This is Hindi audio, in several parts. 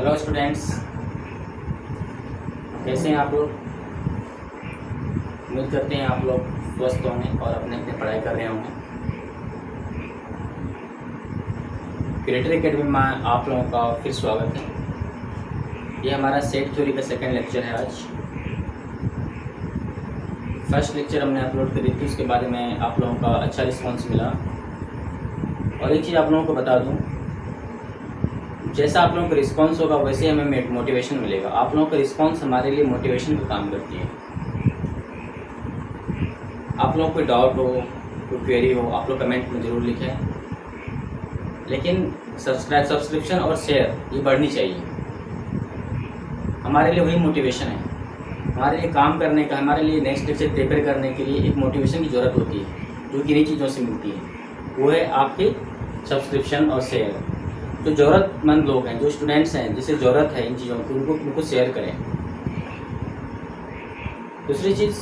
हेलो स्टूडेंट्स, कैसे हैं आप लोग। उम्मीद करते हैं आप लोग स्वस्थ होंगे और अपने अपने पढ़ाई कर रहे होंगे। क्रिएटर एकेडमी में आप लोगों का फिर स्वागत है। ये हमारा सेट थ्योरी का सेकंड लेक्चर है। आज फर्स्ट लेक्चर हमने अपलोड करी थी, उसके बारे में आप लोगों का अच्छा रिस्पॉन्स मिला। और एक चीज़ आप लोगों को बता दूं, जैसा आप लोगों का रिस्पांस होगा वैसे हमें मोटिवेशन मिलेगा। आप लोगों का रिस्पांस हमारे लिए मोटिवेशन का काम करती है। आप लोगों को कोई डाउट हो, कोई क्वेरी हो, आप लोग कमेंट में ज़रूर लिखें। लेकिन सब्सक्रिप्शन और शेयर ये बढ़नी चाहिए। हमारे लिए वही मोटिवेशन है। हमारे लिए काम करने का, हमारे लिए नेक्स्ट लेक्चर प्रिपेयर करने के लिए एक मोटिवेशन की ज़रूरत होती है, जो किन्हीं चीज़ों से मिलती है। वो है आपकी सब्सक्रिप्शन और शेयर। जो ज़रूरतमंद लोग हैं, जो स्टूडेंट्स हैं, जिसे ज़रूरत है इन चीज़ों की, उनको शेयर करें। दूसरी चीज़,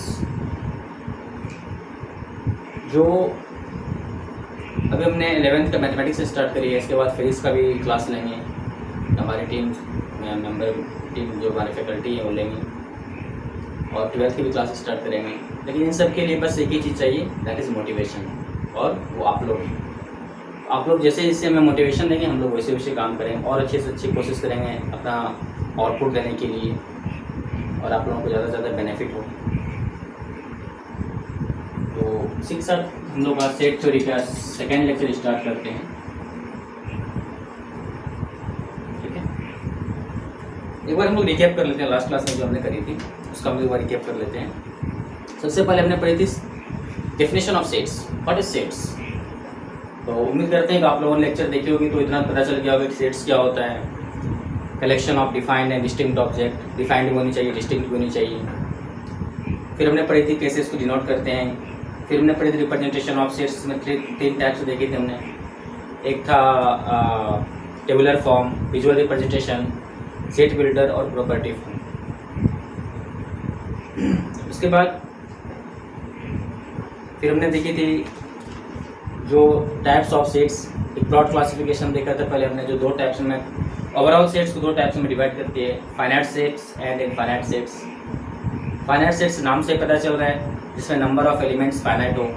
जो अभी हमने 11th का मैथमेटिक्स स्टार्ट करी है, इसके बाद फिजिक्स का भी क्लास लेंगे। हमारी टीम जो हमारी फैकल्टी है वो लेंगे, और 12th की भी क्लास स्टार्ट करेंगे। लेकिन इन सब के लिए बस एक ही चीज़ चाहिए, दैट इज़ मोटिवेशन। और वो आप लोग जैसे जैसे हमें मोटिवेशन देंगे, हम लोग वैसे वैसे काम करेंगे और अच्छे से अच्छी कोशिश करेंगे अपना आउटपुट देने के लिए, और आप लोगों को ज़्यादा से ज़्यादा बेनिफिट हो। तो इसी के साथ हम लोग आज सेट थ्योरी का सेकेंड लेक्चर स्टार्ट करते हैं। ठीक है, एक बार हम लोग रिकैप कर लेते हैं। लास्ट क्लास में जो हमने करी थी उसका हम लोग एक बार रिकैप कर लेते हैं। सबसे पहले हमने पढ़ी थी definition of sets. What is sets? तो उम्मीद करते हैं कि आप लोगों ने लेक्चर देखी होगी तो इतना पता चल गया होगा कि सेट्स क्या होता है। Collection of defined and distinct object. Defined भी होनी चाहिए, डिस्टिंक्ट भी होनी चाहिए। फिर हमने पढ़ी थी कैसे इसको डिनोट करते हैं। फिर हमने पढ़ी थी रिप्रेजेंटेशन ऑफ सेट्स में तीन टाइप्स देखे थे हमने। एक था tabular form, visual representation, set builder और प्रॉपर्टी फॉर्म। उसके बाद फिर हमने देखी थी जो टाइप्स ऑफ सेट्स, एक ब्रॉड क्लासिफिकेशन देखा था पहले हमने, जो दो टाइप्स में ओवरऑल सेट्स को दो टाइप्स में डिवाइड करती है, finite sets and infinite sets. Finite sets नाम से पता चल रहा है, जिसमें नंबर ऑफ एलिमेंट्स फाइनाइट हो,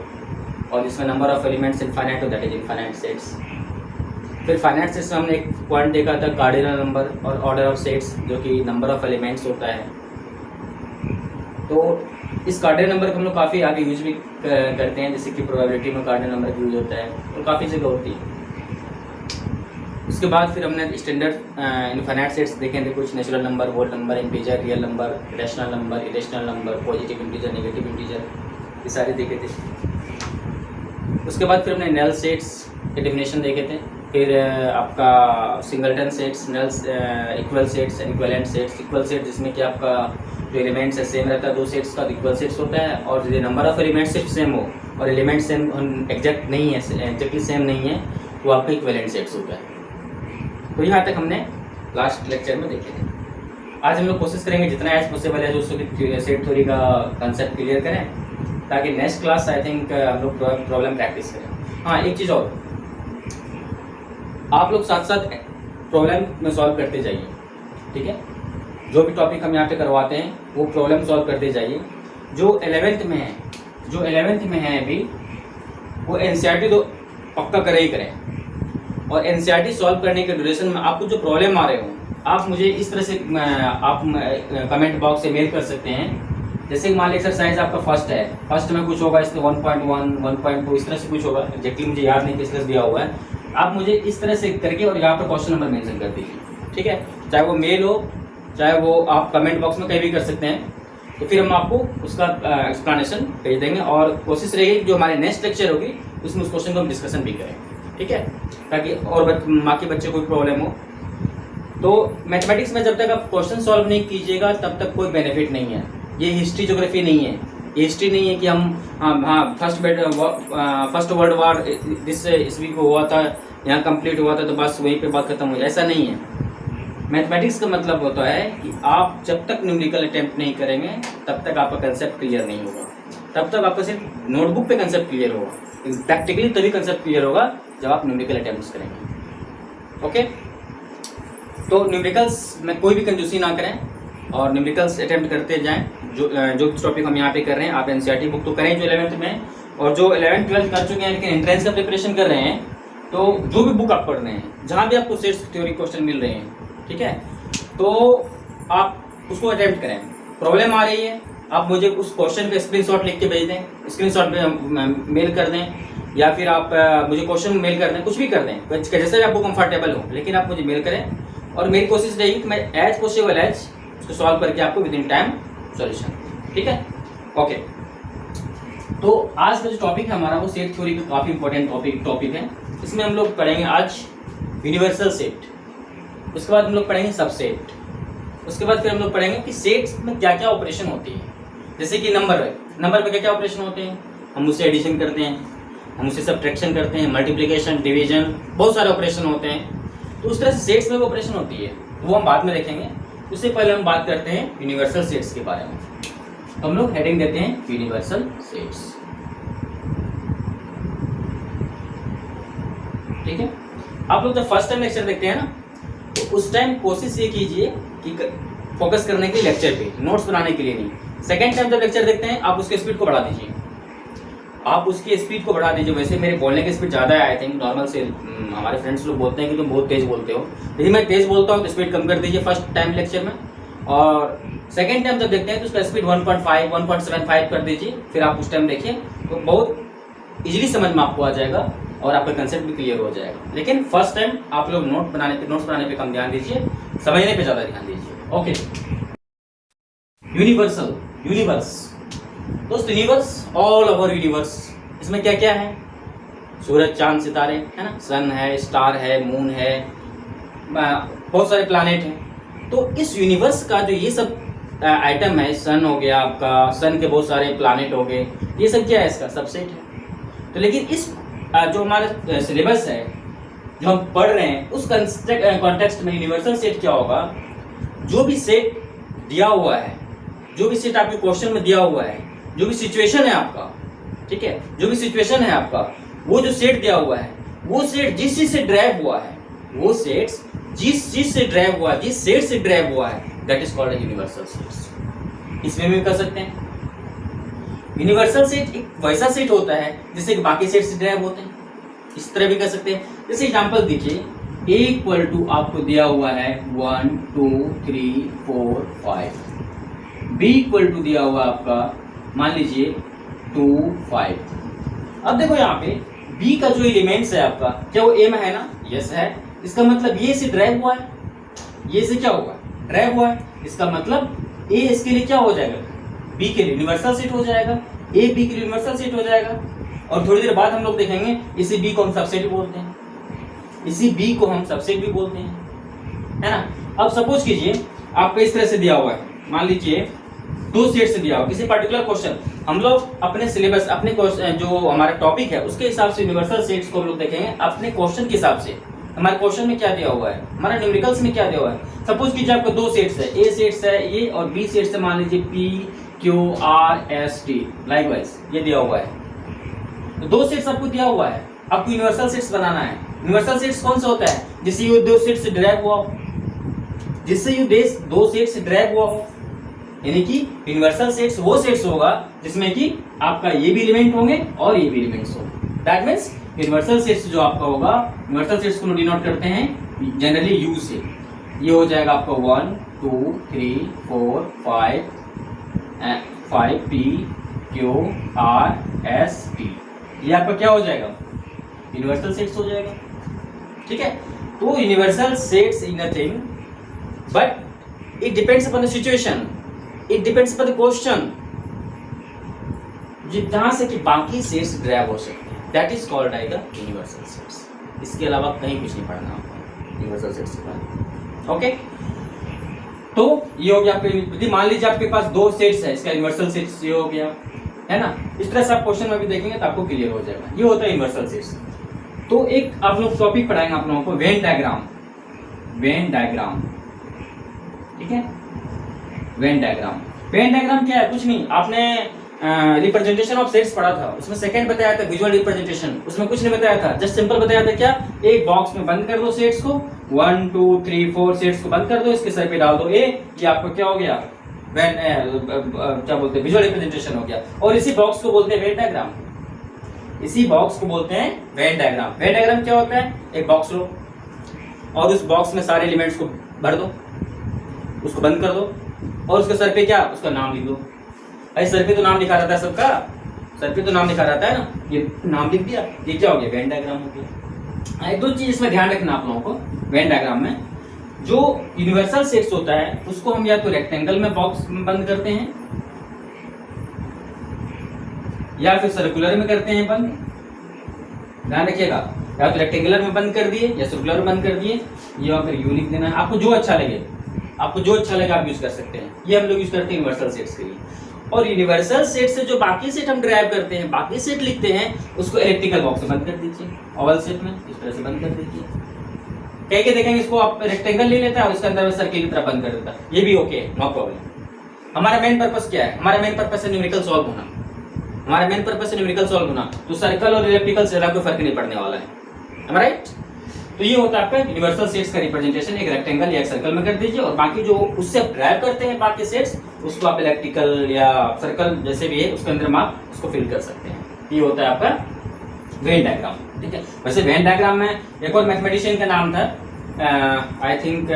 और जिसमें नंबर ऑफ एलिमेंट्स इनफाइनाइट हो, दैट इज इनफाइनाइट सेट्स। फिर फाइनाइट सेट्स में हमने एक पॉइंट देखा था, कार्डिनल नंबर और ऑर्डर ऑफ सेट्स, जो कि नंबर ऑफ एलिमेंट्स होता है। तो इस कार्डिनल नंबर को हम लोग काफ़ी आगे यूज भी करते हैं, जैसे कि प्रोबेबिलिटी में कार्डिनल नंबर का यूज होता है, तो काफ़ी जगह होती है। उसके बाद फिर हमने स्टैंडर्ड इनफाइनाइट सेट्स देखे थे, कुछ natural number, whole number, integer, real number, rational number, irrational number, positive integer, negative integer, ये सारे देखे थे। उसके बाद फिर हमने नल सेट्स के डेफिनेशन देखे थे। फिर आपका singleton sets, nulls, equal sets, equivalent sets. Equal set जिसमें कि आपका जो एलिमेंट्स है सेम रहता है, दो सेट्स का इक्वल सेट्स होता है, और जो नंबर ऑफ एलिमेंट्स सिर्फ सेम हो और एलिमेंट्स सेम एग्जैक्ट नहीं है, एग्जैक्टली सेम नहीं है, तो आपका इक्वलेंट सेट्स होता है। तो यहाँ तक हमने लास्ट लेक्चर में देखे थे। आज हम लोग कोशिश करेंगे जितना एज पॉसिबल है जो सेट थ्योरी का कंसेप्ट क्लियर करें, ताकि नेक्स्ट क्लास आई थिंक हम लोग प्रॉब्लम प्रैक्टिस करें। हाँ, एक चीज़ और, आप लोग साथ साथ प्रॉब्लम में सॉल्व करते जाइए। ठीक है, जो भी टॉपिक हम यहाँ पे करवाते हैं वो प्रॉब्लम सॉल्व करते जाइए। जो 11th में है अभी, वो एनसीईआरटी तो पक्का करें ही करें। और एनसीईआरटी सॉल्व करने के ड्यूरेशन में आपको जो प्रॉब्लम आ रहे हो, आप मुझे इस तरह से आप कमेंट बॉक्स से मेल कर सकते हैं। जैसे कि मान लीजिए एक्सरसाइज आपका फर्स्ट है, फर्स्ट में कुछ होगा, इसमें 1.1, 1.2 इस तरह से कुछ होगा, एग्जैक्टली मुझे याद नहीं किस तरह से दिया हुआ है। आप मुझे इस तरह से करके और यहाँ पर क्वेश्चन नंबर मेंशन कर दीजिए। ठीक है, चाहे वो मेल हो, चाहे वो आप कमेंट बॉक्स में कहीं भी कर सकते हैं। तो फिर हम आपको उसका एक्सप्लेनेशन भेज देंगे, और कोशिश रहेगी जो हमारे नेक्स्ट लेक्चर होगी उसमें उस क्वेश्चन को हम डिस्कशन भी करें। ठीक है, ताकि और बाकी बच्चे कोई प्रॉब्लम हो। तो मैथमेटिक्स में जब तक आप क्वेश्चन सॉल्व नहीं कीजिएगा तब तक कोई बेनिफिट नहीं है। ये हिस्ट्री ज्योग्राफी नहीं है, ये हिस्ट्री नहीं है कि हम फर्स्ट वर्ल्ड वार जिस ईस्वी को हुआ था, यहाँ कंप्लीट हुआ था, तो बस वहीं पे बात खत्म हो जाए, ऐसा नहीं है। मैथमेटिक्स का मतलब होता है कि आप जब तक न्यूमेरिकल अटेम्प्ट नहीं करेंगे तब तक आपका कंसेप्ट क्लियर नहीं होगा। तब तक आपका सिर्फ नोटबुक पे कंसेप्ट क्लियर होगा। प्रैक्टिकली तभी कंसेप्ट क्लियर होगा जब आप न्यूमेरिकल अटेम्प्ट्स करेंगे। ओके, तो न्यूमेरिकल्स में कोई भी कंजूसी ना करें और न्यूमेरिकल्स अटेम्प्ट करते जाएं। जो टॉपिक हम यहाँ पे कर रहे हैं, आप एनसीईआरटी बुक तो करें जो 11th में, और जो 11th 12th कर चुके हैं लेकिन एंट्रेंस का प्रिपरेशन कर रहे हैं, तो जो भी बुक आप पढ़ रहे हैं, जहाँ भी आपको सेट्स थ्योरी क्वेश्चन मिल रहे हैं, ठीक है, तो आप उसको अटेम्प्ट करें। प्रॉब्लम आ रही है, आप मुझे उस क्वेश्चन पे स्क्रीनशॉट लिख के भेज दें, स्क्रीनशॉट पे मेल कर दें, या फिर आप मुझे क्वेश्चन मेल कर दें, कुछ भी कर दें, जैसे भी आपको कंफर्टेबल हो, लेकिन आप मुझे मेल करें। और मेरी कोशिश रहेगी कि मैं एज पॉसिबल एज उसको सॉल्व करके आपको विद इन टाइम सॉल्यूशन, ठीक है, ओके। तो आज का जो टॉपिक है हमारा वो सेट थ्योरी का काफ़ी इंपॉर्टेंट टॉपिक है। इसमें हम लोग पढ़ेंगे आज यूनिवर्सल सेट, उसके बाद हम लोग पढ़ेंगे सबसेट, उसके बाद फिर हम लोग पढ़ेंगे कि सेट्स में क्या क्या ऑपरेशन होती है। जैसे कि नंबर में क्या क्या ऑपरेशन होते हैं, हम उससे एडिशन करते हैं, हम उससे सब्ट्रैक्शन करते हैं, मल्टीप्लिकेशन, डिवीजन, बहुत सारे ऑपरेशन होते हैं। तो उस तरह से सेट्स में भी ऑपरेशन होती है, वो हम बाद में देखेंगे। उससे पहले हम बात करते हैं यूनिवर्सल सेट्स के बारे में। तो हम लोग हेडिंग देते हैं यूनिवर्सल सेट्स, ठीक है। आप लोग जब फर्स्ट टाइम लेक्चर देखते हैं ना, तो उस टाइम कोशिश ये कीजिए कि फोकस करने के लिए लेक्चर पे, नोट्स बनाने के लिए नहीं। सेकेंड टाइम जब लेक्चर देखते हैं, आप उसकी स्पीड को बढ़ा दीजिए, आप उसकी स्पीड को बढ़ा दीजिए। वैसे मेरे बोलने की स्पीड ज़्यादा है आई थिंक नॉर्मल से, हमारे फ्रेंड्स लोग बोलते हैं कि तुम बहुत तेज़ बोलते हो, लेकिन मैं तेज़ बोलता हूँ तो स्पीड कम कर दीजिए फर्स्ट टाइम लेक्चर में। और सेकेंड टाइम जब देखते हैं तो उसका स्पीड 1.5 1.75 कर दीजिए, फिर आप उस टाइम देखिए, तो बहुत इजीली समझ में आपको आ जाएगा और आपका कंसेप्ट भी क्लियर हो जाएगा। लेकिन फर्स्ट टाइम आप लोग नोट्स बनाने पे कम ध्यान दीजिए, समझने पे ज़्यादा ध्यान दीजिए, ओके। यूनिवर्स दोस्त, यूनिवर्स ऑल ओवर यूनिवर्स, इसमें क्या क्या है, सूरज, चांद, सितारे, है ना, सन है, स्टार है, मून है, बहुत सारे प्लैनेट हैं। तो इस यूनिवर्स का जो ये सब आइटम है, सन हो गया आपका, सन के बहुत सारे प्लैनेट हो गए, ये सब क्या है, इसका सबसेट है। तो लेकिन इस जो हमारा सिलेबस है, जो हम पढ़ रहे हैं, उस कॉन्टेक्स्ट में यूनिवर्सल सेट क्या होगा, जो भी सेट दिया हुआ है, जो भी सेट आपके क्वेश्चन में दिया हुआ है, जो भी सिचुएशन है आपका, ठीक है, जो भी सिचुएशन है आपका, वो जो सेट दिया हुआ है, वो सेट जिस चीज से ड्राइव हुआ है, वो सेट्स जिस चीज से ड्राइव हुआ है, जिस सेट से ड्राइव हुआ है, that is called universal sets. इसमें भी कर सकते हैं। यूनिवर्सल सेट एक वैसा सेट होता है जिससे कि बाकी सेट से ड्राइव होते हैं, इस तरह भी कर सकते हैं। जैसे एग्जांपल देखिए, A इक्वल टू आपको दिया हुआ है 1 2 3 4 5, B इक्वल टू दिया हुआ आपका मान लीजिए 2 5। अब देखो यहाँ पे B का जो एलिमेंट्स है आपका, क्या वो A में है ना, यस है। इसका मतलब ये से ड्राइव हुआ है, ये से क्या होगा, ड्राइव हुआ है। इसका मतलब A इसके लिए क्या हो जाएगा, B के लिए यूनिवर्सल सेट हो जाएगा, A B के लिए यूनिवर्सल सेट हो जाएगा। और थोड़ी देर बाद हम लोग देखेंगे इसी B को हम सबसेट भी बोलते हैं, इसी B को हम सबसेट भी बोलते हैं, है ना। अब सपोज कीजिए आपको इस तरह से दिया हुआ है, मान लीजिए दो सेट से दिया हुआ किसी पर्टिकुलर क्वेश्चन, हम लोग अपने सिलेबस, अपने जो हमारा टॉपिक है उसके हिसाब से यूनिवर्सल सेट्स को हम लोग देखेंगे अपने क्वेश्चन के हिसाब से। हमारे क्वेश्चन में क्या दिया हुआ है, हमारा न्यूमेरिकल्स में क्या दिया हुआ है। सपोज कीजिए आपको दो सेट्स है, ए सेट्स है ये और बी सेट्स है, मान लीजिए P Q R S T, likewise ये दिया हुआ है। तो दो सेट्स आपको दिया हुआ है, आपको यूनिवर्सल सेट्स बनाना है। यूनिवर्सल सेट्स कौन सा होता है, जिससे ये दो सेट से ड्राइव हुआ हो, जिससे ये दो सेट से ड्राइव हुआ हो, यानी कि यूनिवर्सल सेट्स वो सेट्स होगा जिसमें कि आपका ये भी एलिमेंट होंगे और ये भी एलिमेंट्स होंगे। दैट मींस यूनिवर्सल सेट्स जो आपका होगा, यूनिवर्सल सेट्स को डिनोट करते हैं जनरली यू से। ये हो जाएगा आपका 1 2 3 4 5 P Q R S T, ये आपका क्या हो जाएगा, यूनिवर्सल सेट्स हो जाएगा, ठीक है। तो universal sets is nothing but it depends upon the situation, it depends upon the question, जहां से कि बाकी सेट्स ड्राइव हो सकते हैं, दैट इज कॉल्ड आएगा यूनिवर्सल सेट्स। इसके अलावा कहीं कुछ नहीं पढ़ना आपको यूनिवर्सल सेट्स के बारे में, ओके। तो ये हो गया आपके, मान लीजिए आपके पास दो सेट्स है, इसका यूनिवर्सल सेट्स ये हो गया, है ना। इस तरह से आप क्वेश्चन में भी देखेंगे तो आपको क्लियर हो जाएगा, ये होता है यूनिवर्सल सेट्स। तो एक आप लोग टॉपिक पढ़ाएंगे आप लोगों को, वेन डायग्राम, वेन डायग्राम, ठीक है। वेन डायग्राम, वेन डायग्राम क्या है, कुछ नहीं, आपने रिप्रेजेंटेशन ऑफ सेट्स पढ़ा था, उसमें सेकंड बताया था विजुअल रिप्रेजेंटेशन, उसमें कुछ नहीं बताया था, जस्ट सिंपल बताया था क्या, एक बॉक्स में बंद कर दो सेट्स को, 1 2 3 4 सेट्स को बंद कर दो, इसके सर पे डाल दो ए, ये आपको क्या हो गया, क्या बोलते हैं, विजुअल रिप्रेजेंटेशन हो गया। और इसी बॉक्स को बोलते हैं वेन डायग्राम, इसी बॉक्स को बोलते हैं वेन डायग्राम। वेन डायग्राम क्या होता है, एक बॉक्स लो और उस बॉक्स में सारे एलिमेंट्स को भर दो, उसको बंद कर दो और उसके सर पे क्या, उसका नाम लिख दो। अरे सर पे तो नाम लिखा रहता है सबका, सर पे तो नाम लिखा रहता है ना, ये नाम लिख दिया, ये क्या हो गया, वेन डायग्राम हो गया। एक दो चीज इसमें ध्यान रखना आप लोगों को, वेन डायग्राम में जो यूनिवर्सल सेट्स होता है उसको हम या तो रेक्टेंगल में बॉक्स में बंद करते हैं या फिर सर्कुलर में करते हैं बंद। ध्यान रखिएगा, या तो रेक्टेंगुलर में बंद कर दिए या सर्कुलर में बंद कर दिए, या फिर यू लिख देना है, आपको जो अच्छा लगे, आपको जो अच्छा लगे आप यूज कर सकते हैं। ये हम लोग यूज करते हैं यूनिवर्सल सेट्स के लिए। और यूनिवर्सल सेट से जो बाकी सेट हम ड्राइव करते हैं, बाकी सेट लिखते हैं, उसको इलेक्ट्रिकल बॉक्स में बंद कर दीजिए, ओवल सेट में इस तरह से बंद कर दीजिए। कह के देखेंगे इसको आप रेक्टेंगल ले लेता है और इसके अंदर में सर्किल की तरह बंद कर देता है, ये भी ओके, नो प्रॉब्लम। हमारा मेन पर्पस क्या है, हमारा मेन पर्पस है न्यूमेरिकल सॉल्व होना, हमारा मेन पर्पस है न्यूमेरिकल सॉल्व होना, तो सर्कल और इलेक्ट्रिकल से कोई फर्क नहीं पड़ने वाला है, राइट। तो ये होता है आपका यूनिवर्सल सेट्स का रिप्रेजेंटेशन, एक रेक्टेंगल या एक सर्कल में कर दीजिए और बाकी जो उससे ड्राइव करते हैं बाकी सेट्स, उसको आप इलेक्ट्रिकल या सर्कल जैसे भी है उसके अंदर आप उसको फिल कर सकते हैं। ये होता है आपका वेन डायग्राम, ठीक है। वैसे वेन डायग्राम में एक और मैथमेटिशियन का नाम था, आई थिंक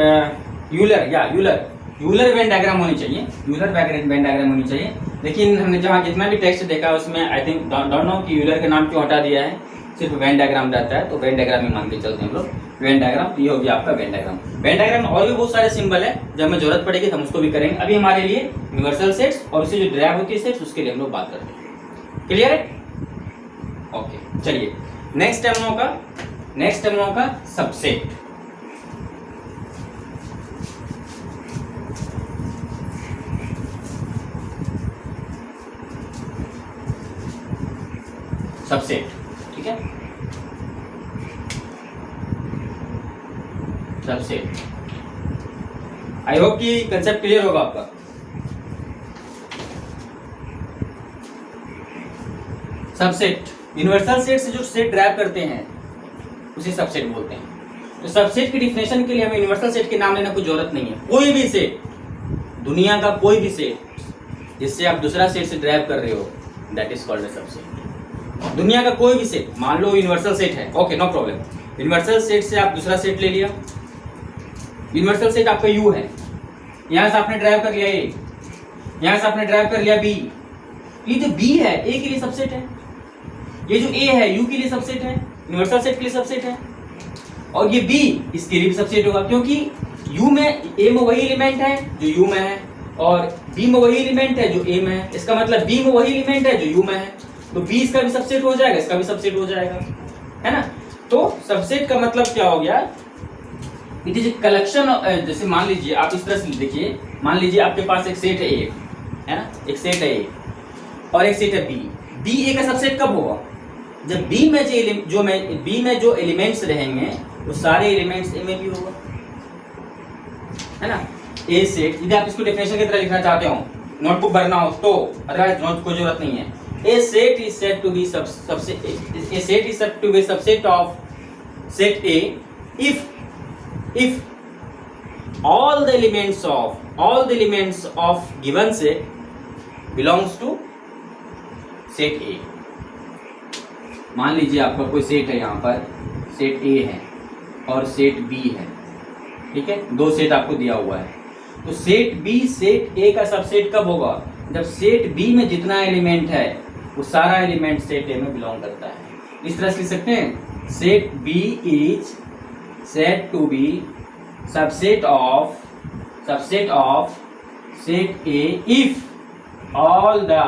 यूलर, या यूलर वेन डायग्राम होनी चाहिए, यूलर वेन डायग्राम होनी चाहिए। लेकिन हमने जहाँ जितना भी टेक्स्ट देखा उसमें आई थिंक डोंट नो कि यूलर का नाम क्यों हटा दिया है, सिर्फ वेन डायग्राम रहता है, तो वेन डायग्राम में मान के चलते हैं हम लोग, वेन डायग्राम। ये हो गया आपका वेन डायग्राम। वेन डायग्राम में और भी बहुत सारे सिंबल है, जब हमें जरूरत पड़ेगी तो हम उसको भी करेंगे। अभी हमारे लिए यूनिवर्सल सेट्स और उससे जो ड्राइव होती है सेट्स, उसके लिए हम लोग बात करते हैं। क्लियर है, ओके। चलिए नेक्स्ट हम लोगों का सबसेट। सबसेट, ठीक है, सबसेट। आई होप कि कंसेप्ट क्लियर होगा आपका। सबसेट, यूनिवर्सल सेट से जो सेट ड्राइव करते हैं उसे सबसेट बोलते हैं। तो सबसेट की डिफिनेशन के लिए हमें यूनिवर्सल सेट के नाम लेने की जरूरत नहीं है। कोई भी सेट, दुनिया का कोई भी सेट जिससे आप दूसरा सेट से ड्राइव कर रहे हो, that is called a subset. दुनिया का कोई भी सेट, मान लो यूनिवर्सल सेट है, okay no problem, universal set से आप दूसरा सेट ले लिया, यूनिवर्सल सेट आपका यू है, यहां से आपने ड्राइव कर लिया ए, यहां से आपने ड्राइव कर लिया बी, ये जो बी है ए के लिए सबसेट है, ये जो ए है यू के लिए सबसेट है, यूनिवर्सल सेट के लिए सबसेट है, और ये बी इसके लिए भी सबसेट होगा, क्योंकि यू में ए में वही एलिमेंट है जो यू में है और बी में वही एलिमेंट है जो ए में है। इसका मतलब बी में वही एलिमेंट है जो यू में है, तो बी इसका भी सबसेट हो जाएगा, इसका भी सबसेट हो जाएगा, है ना। तो सबसेट का मतलब क्या हो गया, इट इज ए कलेक्शन। जैसे मान लीजिए आप इस तरह से देखिए, मान लीजिए आपके पास एक सेट है ए, है ना, एक सेट है ए और एक सेट है बी। बी ए का सबसेट कब होगा, जब बी में जो एलिमेंट्स रहेंगे वो सारे एलिमेंट्स ए में भी होगा, है ना। ए सेट, यदि आप इसको डेफिनेशन की तरह लिखना चाहते हो, नोटबुक भरना हो तो, अदरवाइज नोट कोई जरूरत नहीं है। A set is said to be subset of set A if all the elements of given set belongs to set A। मान लीजिए आपका कोई सेट है, यहाँ पर सेट A है और सेट B है, ठीक है, दो सेट आपको दिया हुआ है। तो सेट B सेट A का सबसेट कब होगा, जब सेट B में जितना एलिमेंट है वो सारा एलिमेंट सेट ए में बिलोंग करता है। इस तरह से लिख सकते हैं, set B is set to be subset of set A if all the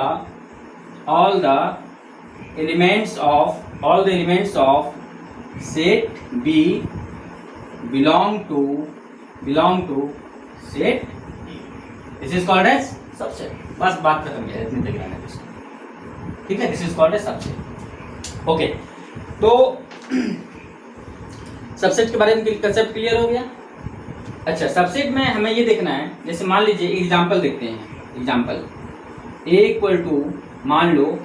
elements of set B belong to set A। This is called as subset। बस बात खत्म है, इतनी तक रहना है, ठीक है। This is called a subset, okay. तो सबसेट के बारे में कंसेप्ट क्लियर हो गया। अच्छा, सबसेट में हमें ये देखना है, जैसे मान लीजिए एग्जांपल देखते हैं। एग्जांपल ए इक्वल टू, मान लो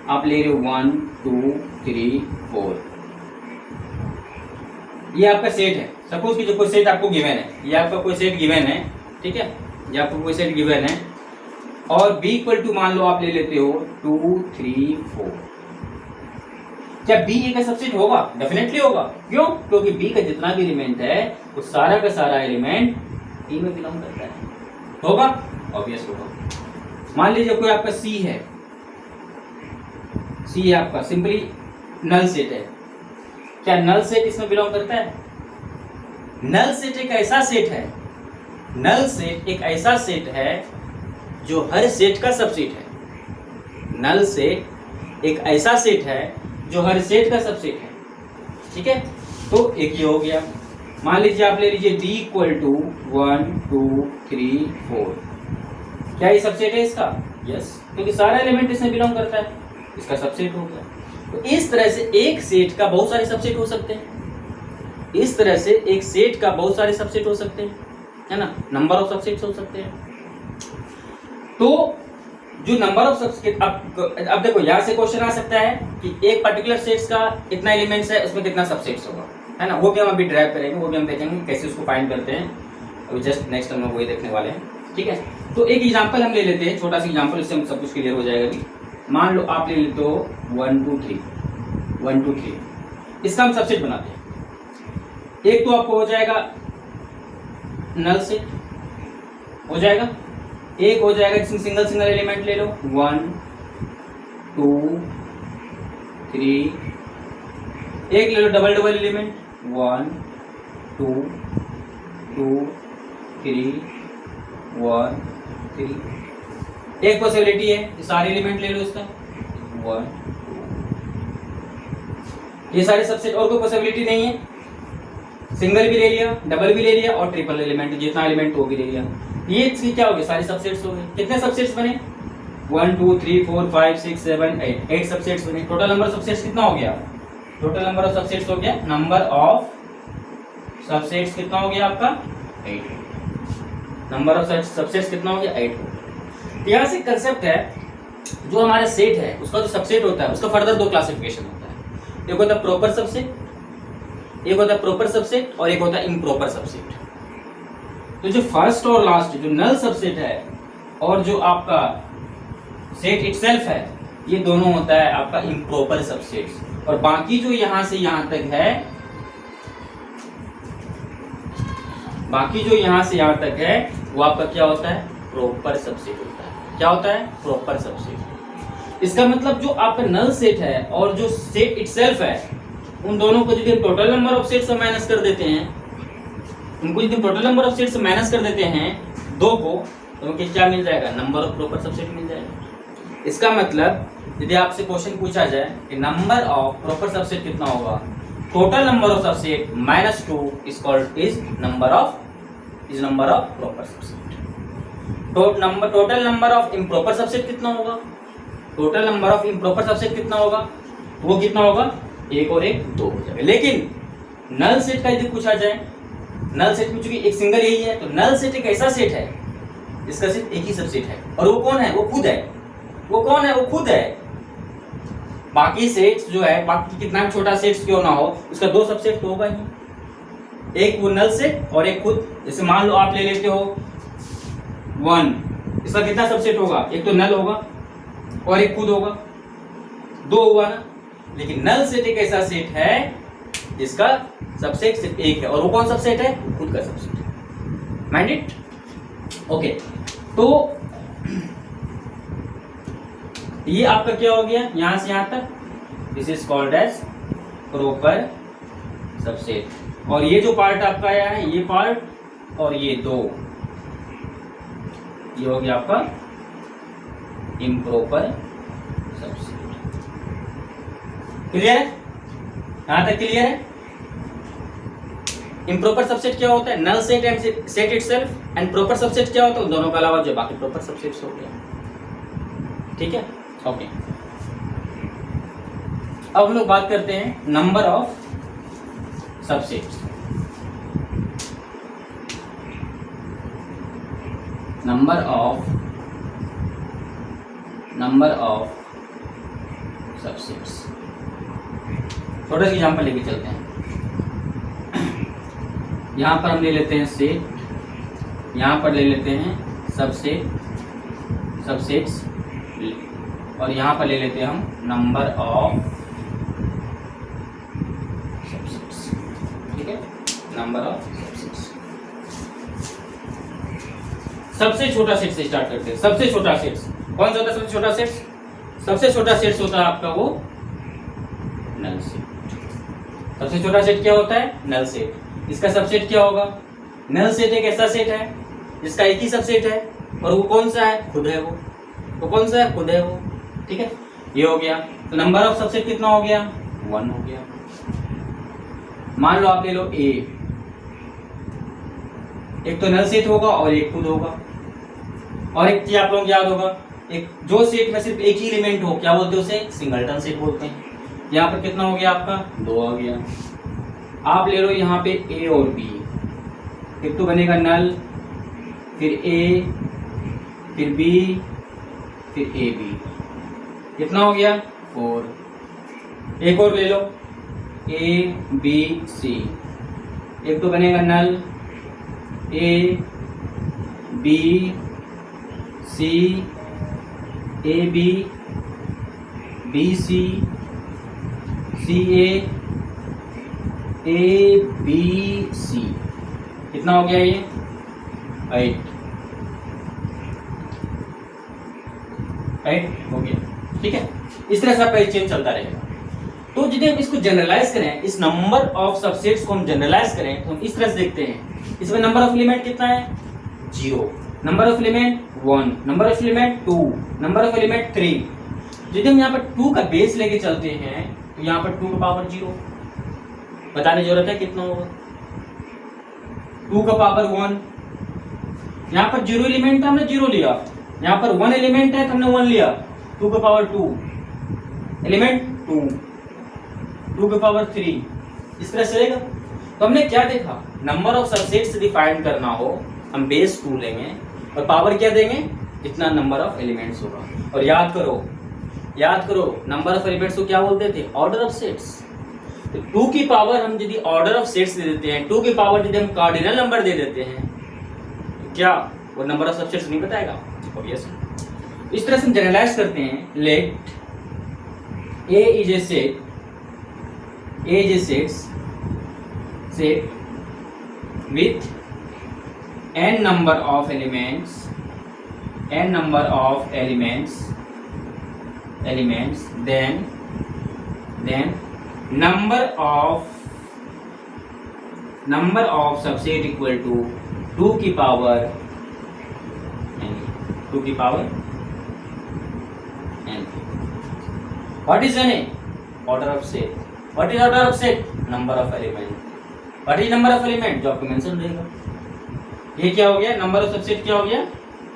आप ले रहे हो 1 2 3 4, ये आपका सेट है, सपोज कीजिए कोई सेट आपको गिवन है, ये आपका कोई सेट गिवन है, ठीक है, ये आपको कोई सेट गिवन है और b इक्वल टू मान लो आप ले लेते हो 2 3 4। क्या b ए का सबसेट होगा? डेफिनेटली होगा। क्यों? क्योंकि b का जितना भी एलिमेंट है वो सारा का सारा एलिमेंट e में बिलोंग करता है। होगा? ऑब्वियस होगा। मान लीजिए कोई आपका c है, c है आपका सिंपली नल सेट है। क्या नल सेट इसमें बिलोंग करता है? नल सेट एक ऐसा सेट है, नल सेट एक ऐसा सेट है जो हर सेट का सबसेट है। नल सेट एक ऐसा सेट है जो हर सेट का सबसेट है। ठीक है, तो एक ये हो गया। मान लीजिए आप ले लीजिए d इक्वल टू 1 2 3 4। क्या ये सबसेट है इसका? यस, क्योंकि सारा एलिमेंट इसमें बिलोंग करता है, इसका सबसेट हो गया। तो इस तरह से एक सेट का बहुत सारे सबसेट हो सकते हैं। इस तरह से एक सेट का बहुत सारे सबसेट हो सकते हैं, है ना, नंबर ऑफ सबसेट्स हो सकते हैं। तो जो नंबर ऑफ सबसेट, अब देखो यहाँ से क्वेश्चन आ सकता है कि एक पर्टिकुलर सेट्स का कितना एलिमेंट्स है, उसमें कितना सबसेट्स होगा, है ना, वो भी हम अभी ड्राइव करेंगे, वो भी हम देखेंगे कैसे उसको फाइंड करते हैं। अभी जस्ट नेक्स्ट हम लोग वही देखने वाले हैं। ठीक है, तो एक एग्जांपल हम ले लेते हैं, छोटा सा एग्जांपल, इससे हम सब कुछ क्लियर हो जाएगा। अभी मान लो आप ले लेते हो 1 2 3, इसका हम सबसेट बनाते हैं। एक तो आपको हो जाएगा नल सेट, हो जाएगा, एक हो जाएगा जिसमें सिंगल सिंगल एलिमेंट ले लो 1 2 3, एक ले लो डबल डबल एलिमेंट 1 2 2 3 1 3। एक पॉसिबिलिटी है सारे एलिमेंट ले लो इसका 1 2। ये सारे सबसेट, और कोई पॉसिबिलिटी नहीं है, सिंगल भी ले लिया, डबल भी ले लिया और ट्रिपल एलिमेंट, जितना एलिमेंट वो भी ले लिया। ये क्या हो गया? सारे सबसेट्स हो गए। कितने सबसेट्स बने? 1 2 3 4 5 6 7 8 सबसेट्स बने। टोटल नंबर ऑफ सबसेट्स कितना हो गया? टोटल नंबर ऑफ सबसेट्स हो गया, नंबर ऑफ सबसेट्स कितना हो गया आपका? 8। नंबर ऑफ सबसेट्स कितना हो गया? 8। यहाँ से कंसेप्ट है, जो हमारा सेट है उसका जो सबसेट होता है उसका फर्दर दो क्लासिफिकेशन होता है। एक होता है प्रॉपर सबसेट, एक होता है प्रॉपर सबसेट और एक होता है इम्प्रॉपर सबसेट। तो जो फर्स्ट और लास्ट, जो नल सबसेट है और जो आपका सेट इटसेल्फ है, ये दोनों होता है आपका इम्प्रॉपर सबसेट। और बाकी जो यहां से यहां तक है, बाकी जो यहां से यहां तक है वो आपका क्या होता है? प्रॉपर सबसेट होता है। क्या होता है? Proper subset. इसका मतलब जो आपका नल सेट है और जो सेट इटसेल्फ है, उन दोनों को यदि टोटल नंबर ऑफ सेट्स से माइनस कर देते हैं, उनको यदि टोटल नंबर ऑफ सेट्स से माइनस कर देते हैं दो को, तो उनको क्या मिल जाएगा? नंबर ऑफ प्रॉपर सबसेट मिल जाएगा। इसका मतलब यदि आपसे क्वेश्चन पूछा जाए कि नंबर ऑफ प्रॉपर सबसेट कितना होगा, total number of subset -2 is called is number of proper subset. Total number of improper subset कितना होगा? Total number of improper subset कितना होगा? वो कितना होगा? 1 और 1 2 हो जाएगा। लेकिन नल सेट का यदि पूछा जाए, नल सेट में चूंकि एक सिंगल यही है, तो नल सेट एक ऐसा सेट है इसका सिर्फ एक ही सबसेट है, और वो कौन है? वो खुद है। वो कौन है? वो खुद है। बाकी सेट्स जो है, बाकी कितना भी छोटा सेट्स क्यों ना हो, उसका दो सबसेट तो होगा ही, एक वो नल सेट और एक खुद। जैसे मान लो आप ले लेते हो 1, इसका कितना सबसेट होगा? एक तो नल होगा और एक खुद होगा, 2 हुआ ना। लेकिन नल सेट एक ऐसा सेट है जिसका सबसेट सिर्फ एक है, और वो कौन सबसेट है? खुद का सबसेट है। Mind it? ओके, तो ये आपका क्या हो गया? यहां से यहां तक, this is called as proper subset. और ये जो पार्ट आपका आया है, ये पार्ट और ये दो, ये हो गया आपका इम्प्रॉपर सबसेट। क्लियर है? यहां तक क्लियर है? इम्प्रॉपर सबसेट क्या होता है? Null set and set itself. And proper subset क्या होता है? उन दोनों के अलावा जो बाकी प्रॉपर सबसेट्स हो गया। ठीक है, ओके। अब हम लोग बात करते हैं number of subsets. Number of subsets. छोटा सा एग्जांपल लेके चलते हैं। यहाँ पर हम ले लेते हैं सेट, यहाँ पर ले लेते हैं सबसेट, सबसेट्स, और यहाँ पर ले लेते हैं हम नंबर ऑफ सबसेट्स। ठीक है, नंबर ऑफ सबसेट्स। सबसे छोटा सेट से स्टार्ट करते हैं। सबसे छोटा सेट कौन सा होता है? सबसे छोटा सेट, सबसे छोटा सेट होता है आपका वो नल सेट। सबसे छोटा सेट क्या होता है? Null set. इसका सबसेट क्या होगा? नल सेट एक ऐसा सेट है जिसका एक ही सबसेट है, और वो कौन सा है? खुद है वो कौन सा है? खुद है वो। ठीक है, ये हो गया। तो नंबर ऑफ सबसेट कितना हो गया? 1 हो गया। मान लो आप ले लो ए, एक तो नल सेट होगा और एक खुद होगा। और एक चीज आप लोगों को याद होगा, एक जो सेट में सिर्फ एक ही एलिमेंट हो, क्या बोलते हैं उसे? सिंगलटन सेट बोलते हैं। यहाँ पर कितना हो गया आपका? 2 आ गया। आप ले लो यहाँ पे ए और बी, एक तो बनेगा नल, फिर ए, फिर बी, फिर ए बी, कितना हो गया? 4। एक और ले लो ए बी सी, एक तो बनेगा null, A B C, A B, B C, C A B C, कितना हो गया? ये 8 हो गया। ठीक है, इस तरह से आपका चेंज चलता रहेगा। तो यदि हम इसको जनरलाइज करें, इस नंबर ऑफ सबसेट्स को हम जनरलाइज करें, तो हम इस तरह से देखते हैं। इसमें नंबर ऑफ एलिमेंट कितना है? 0, number of element 1, number of element 2, number of element 3। यदि हम यहाँ पर 2 का बेस लेके चलते हैं, तो यहाँ पर 2 का पावर 0, बताने की जरूरत है कितना होगा? 2 का पावर 1, यहाँ पर 0 एलिमेंट था, हमने 0 लिया। यहाँ पर 1 एलिमेंट है तो हमने 1 लिया। 2 का पावर 2, एलिमेंट 2, 2 का पावर 3, इस तरह चलेगा। तो हमने क्या देखा? नंबर ऑफ सबसेट्स डिफाइन करना हो, हम बेस 2 लेंगे और पावर क्या देंगे? इतना नंबर ऑफ एलिमेंट्स होगा। और याद करो नंबर ऑफ एलिमेंट्स को क्या बोलते थे? Order of sets. तो 2 की पावर हम यदि ऑर्डर ऑफ सेट्स दे देते हैं, 2 की पावर यदि हम कार्डिनल नंबर दे देते हैं, तो क्या वो नंबर ऑफ सबसेट्स नहीं बताएगा? ऑब्वियसली। इस तरह से हम जनरलाइज करते हैं। Let A is a set, A is a set with n number of elements, then number of subset equal to 2 की power n। What is n? Order of set. What is order of set? Number of element. What is number of element? जो आपको मेंशन रहेगा। ये क्या हो गया? नंबर ऑफ सबसेट क्या हो गया?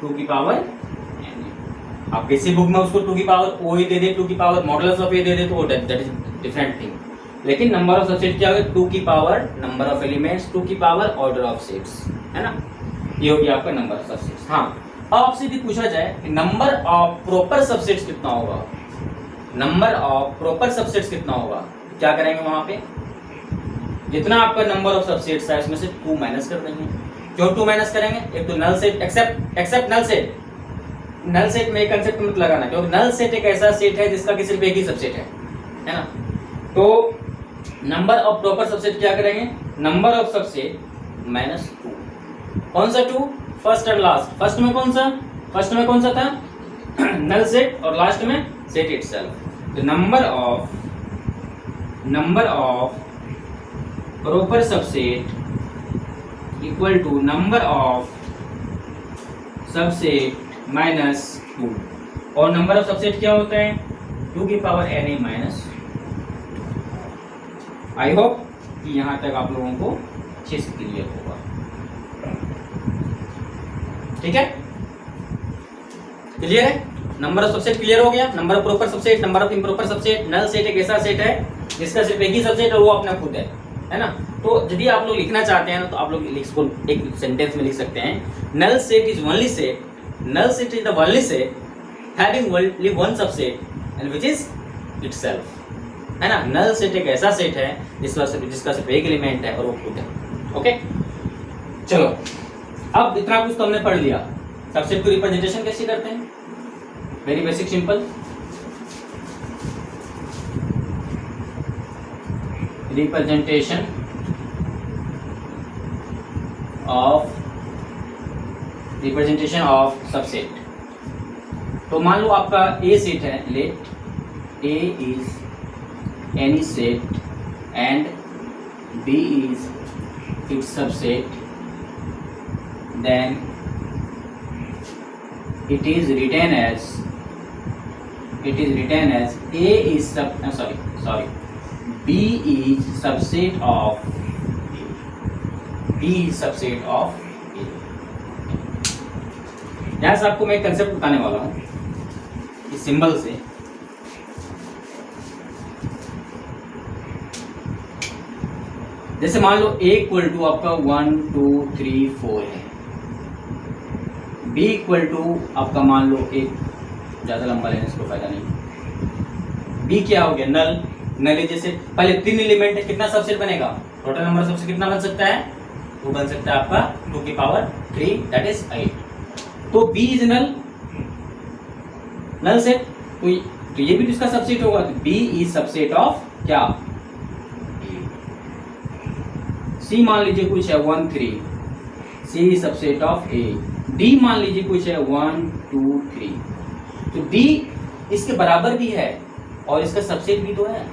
2 की पावर n। आप किसी बुक में उसको 2 की पावर o ही दे दे, 2 की पावर मॉडुलस ऑफ a दे दे, तो दैट इज डिफरेंट थिंग। लेकिन नंबर ऑफ सबसेट क्या हो गया? 2 की पावर नंबर ऑफ एलिमेंट्स, 2 की पावर ऑर्डर ऑफ सेट्स, है ना? ये हो गया आपका नंबर ऑफ सबसेट्स। हाँ, अब आपसे भी पूछा जाए कि नंबर ऑफ प्रॉपर सबसेट्स कितना होगा? नंबर ऑफ प्रॉपर सबसेट्स कितना होगा? क्या करेंगे वहां पे? जितना आपका नंबर ऑफ सबसेट्स है उसमें से 2 माइनस कर देंगे। क्यों 2 माइनस करेंगे? एक तो null set, except null set. Null set में एक कंसेप्ट मत लगाना, क्योंकि नल सेट एक ऐसा सेट है जिसका कि सिर्फ एक ही सबसेट है ना? तो नंबर ऑफ प्रॉपर सबसेट क्या करेंगे? Number of subset minus 2। कौन सा 2? फर्स्ट और लास्ट। फर्स्ट में कौन सा था? नल सेट, और लास्ट में सेट इटसेल्फ। तो number of proper subset equal to number of subset minus 2। और नंबर ऑफ सबसेट क्या होता है? 2 की power n minus. I hope कि यहाँ तक आप लोगों को अच्छे से क्लियर होगा। ठीक है, क्लियर है? नंबर ऑफ सबसेट क्लियर हो गया। Number of proper subset, number of improper subset. Null set एक ऐसा सेट है जिसका सिर्फ एक ही सबसेट है, वो अपना खुद है ना? तो यदि आप लोग लिखना चाहते हैं ना, तो आप लोग इसको एक सेंटेंस में लिख सकते हैं। Null set is only set, null set is the only set having only one subset and which is itself, है ना? नल सेट एक ऐसा सेट है जिसका सिर्फ एक एलिमेंट है और वो खुद है। ओके, चलो अब इतना कुछ तो हमने पढ़ लिया। सबसेट को रिप्रेजेंटेशन कैसे करते हैं, very basic simple. Representation of subset. तो मान लो आपका ए सेट है, let A is any set and B is its subset, then it is written as A is B is subset of B is subset of A। यहाँ से आपको मैं एक कंसेप्ट बताने वाला हूँ इस सिंबल से। जैसे मान लो A इक्वल टू आपका 1 2 3 4 है, B इक्वल टू आपका मान लो एक, ज़्यादा लंबा लेने इसको फायदा नहीं। B क्या हो गया, नल। नल जैसे पहले 3 एलिमेंट है, कितना सबसेट बनेगा, टोटल नंबर सबसे कितना बन सकता है, वो बन सकता है आपका 2 की पावर 3 दैट इज 8। तो B इज नल सेट, तो ये भी तो इसका सबसेट होगा। तो B इज सबसेट ऑफ क्या, C मान लीजिए कुछ है 1 3, C is subset of A। D मान लीजिए कुछ है 1 2 3, तो D इसके बराबर भी है और इसका सबसेट भी तो है।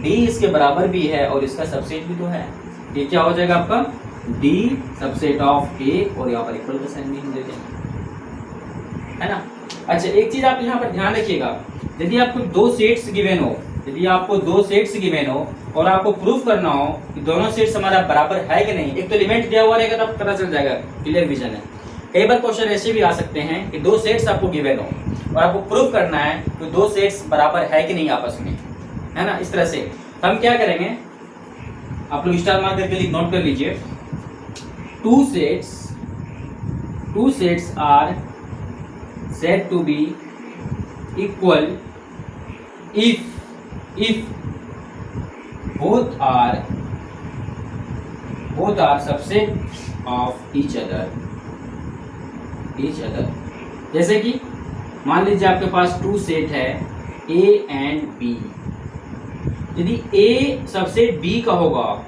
D इसके बराबर भी है और इसका सबसेट भी तो है। ये क्या हो जाएगा आपका D सबसेट ऑफ A, और यहाँ पर इक्वल का साइन भी हम देते हैं, है ना। अच्छा एक चीज आप यहाँ पर ध्यान रखिएगा, यदि आपको दो सेट्स गिवन हो, यदि आपको दो सेट्स गिवन हो और आपको प्रूफ करना हो कि दोनों सेट्स हमारा बराबर है कि नहीं, एक तो एलिमेंट दिया हुआ रहेगा तो आपको पता चल जाएगा, क्लियर विजन है। कई बार क्वेश्चन ऐसे भी आ सकते हैं कि दो सेट्स आपको गिवन हो और आपको प्रूफ करना है कि दो सेट्स बराबर है कि नहीं आपस में, है ना। इस तरह से तो हम क्या करेंगे, आप लोग स्टार मार्क करके नोट कर लीजिए। Two sets are said to be equal if both are subset of each other। जैसे कि मान लीजिए आपके पास 2 सेट है A एंड B, यदि A सबसेट B का होगा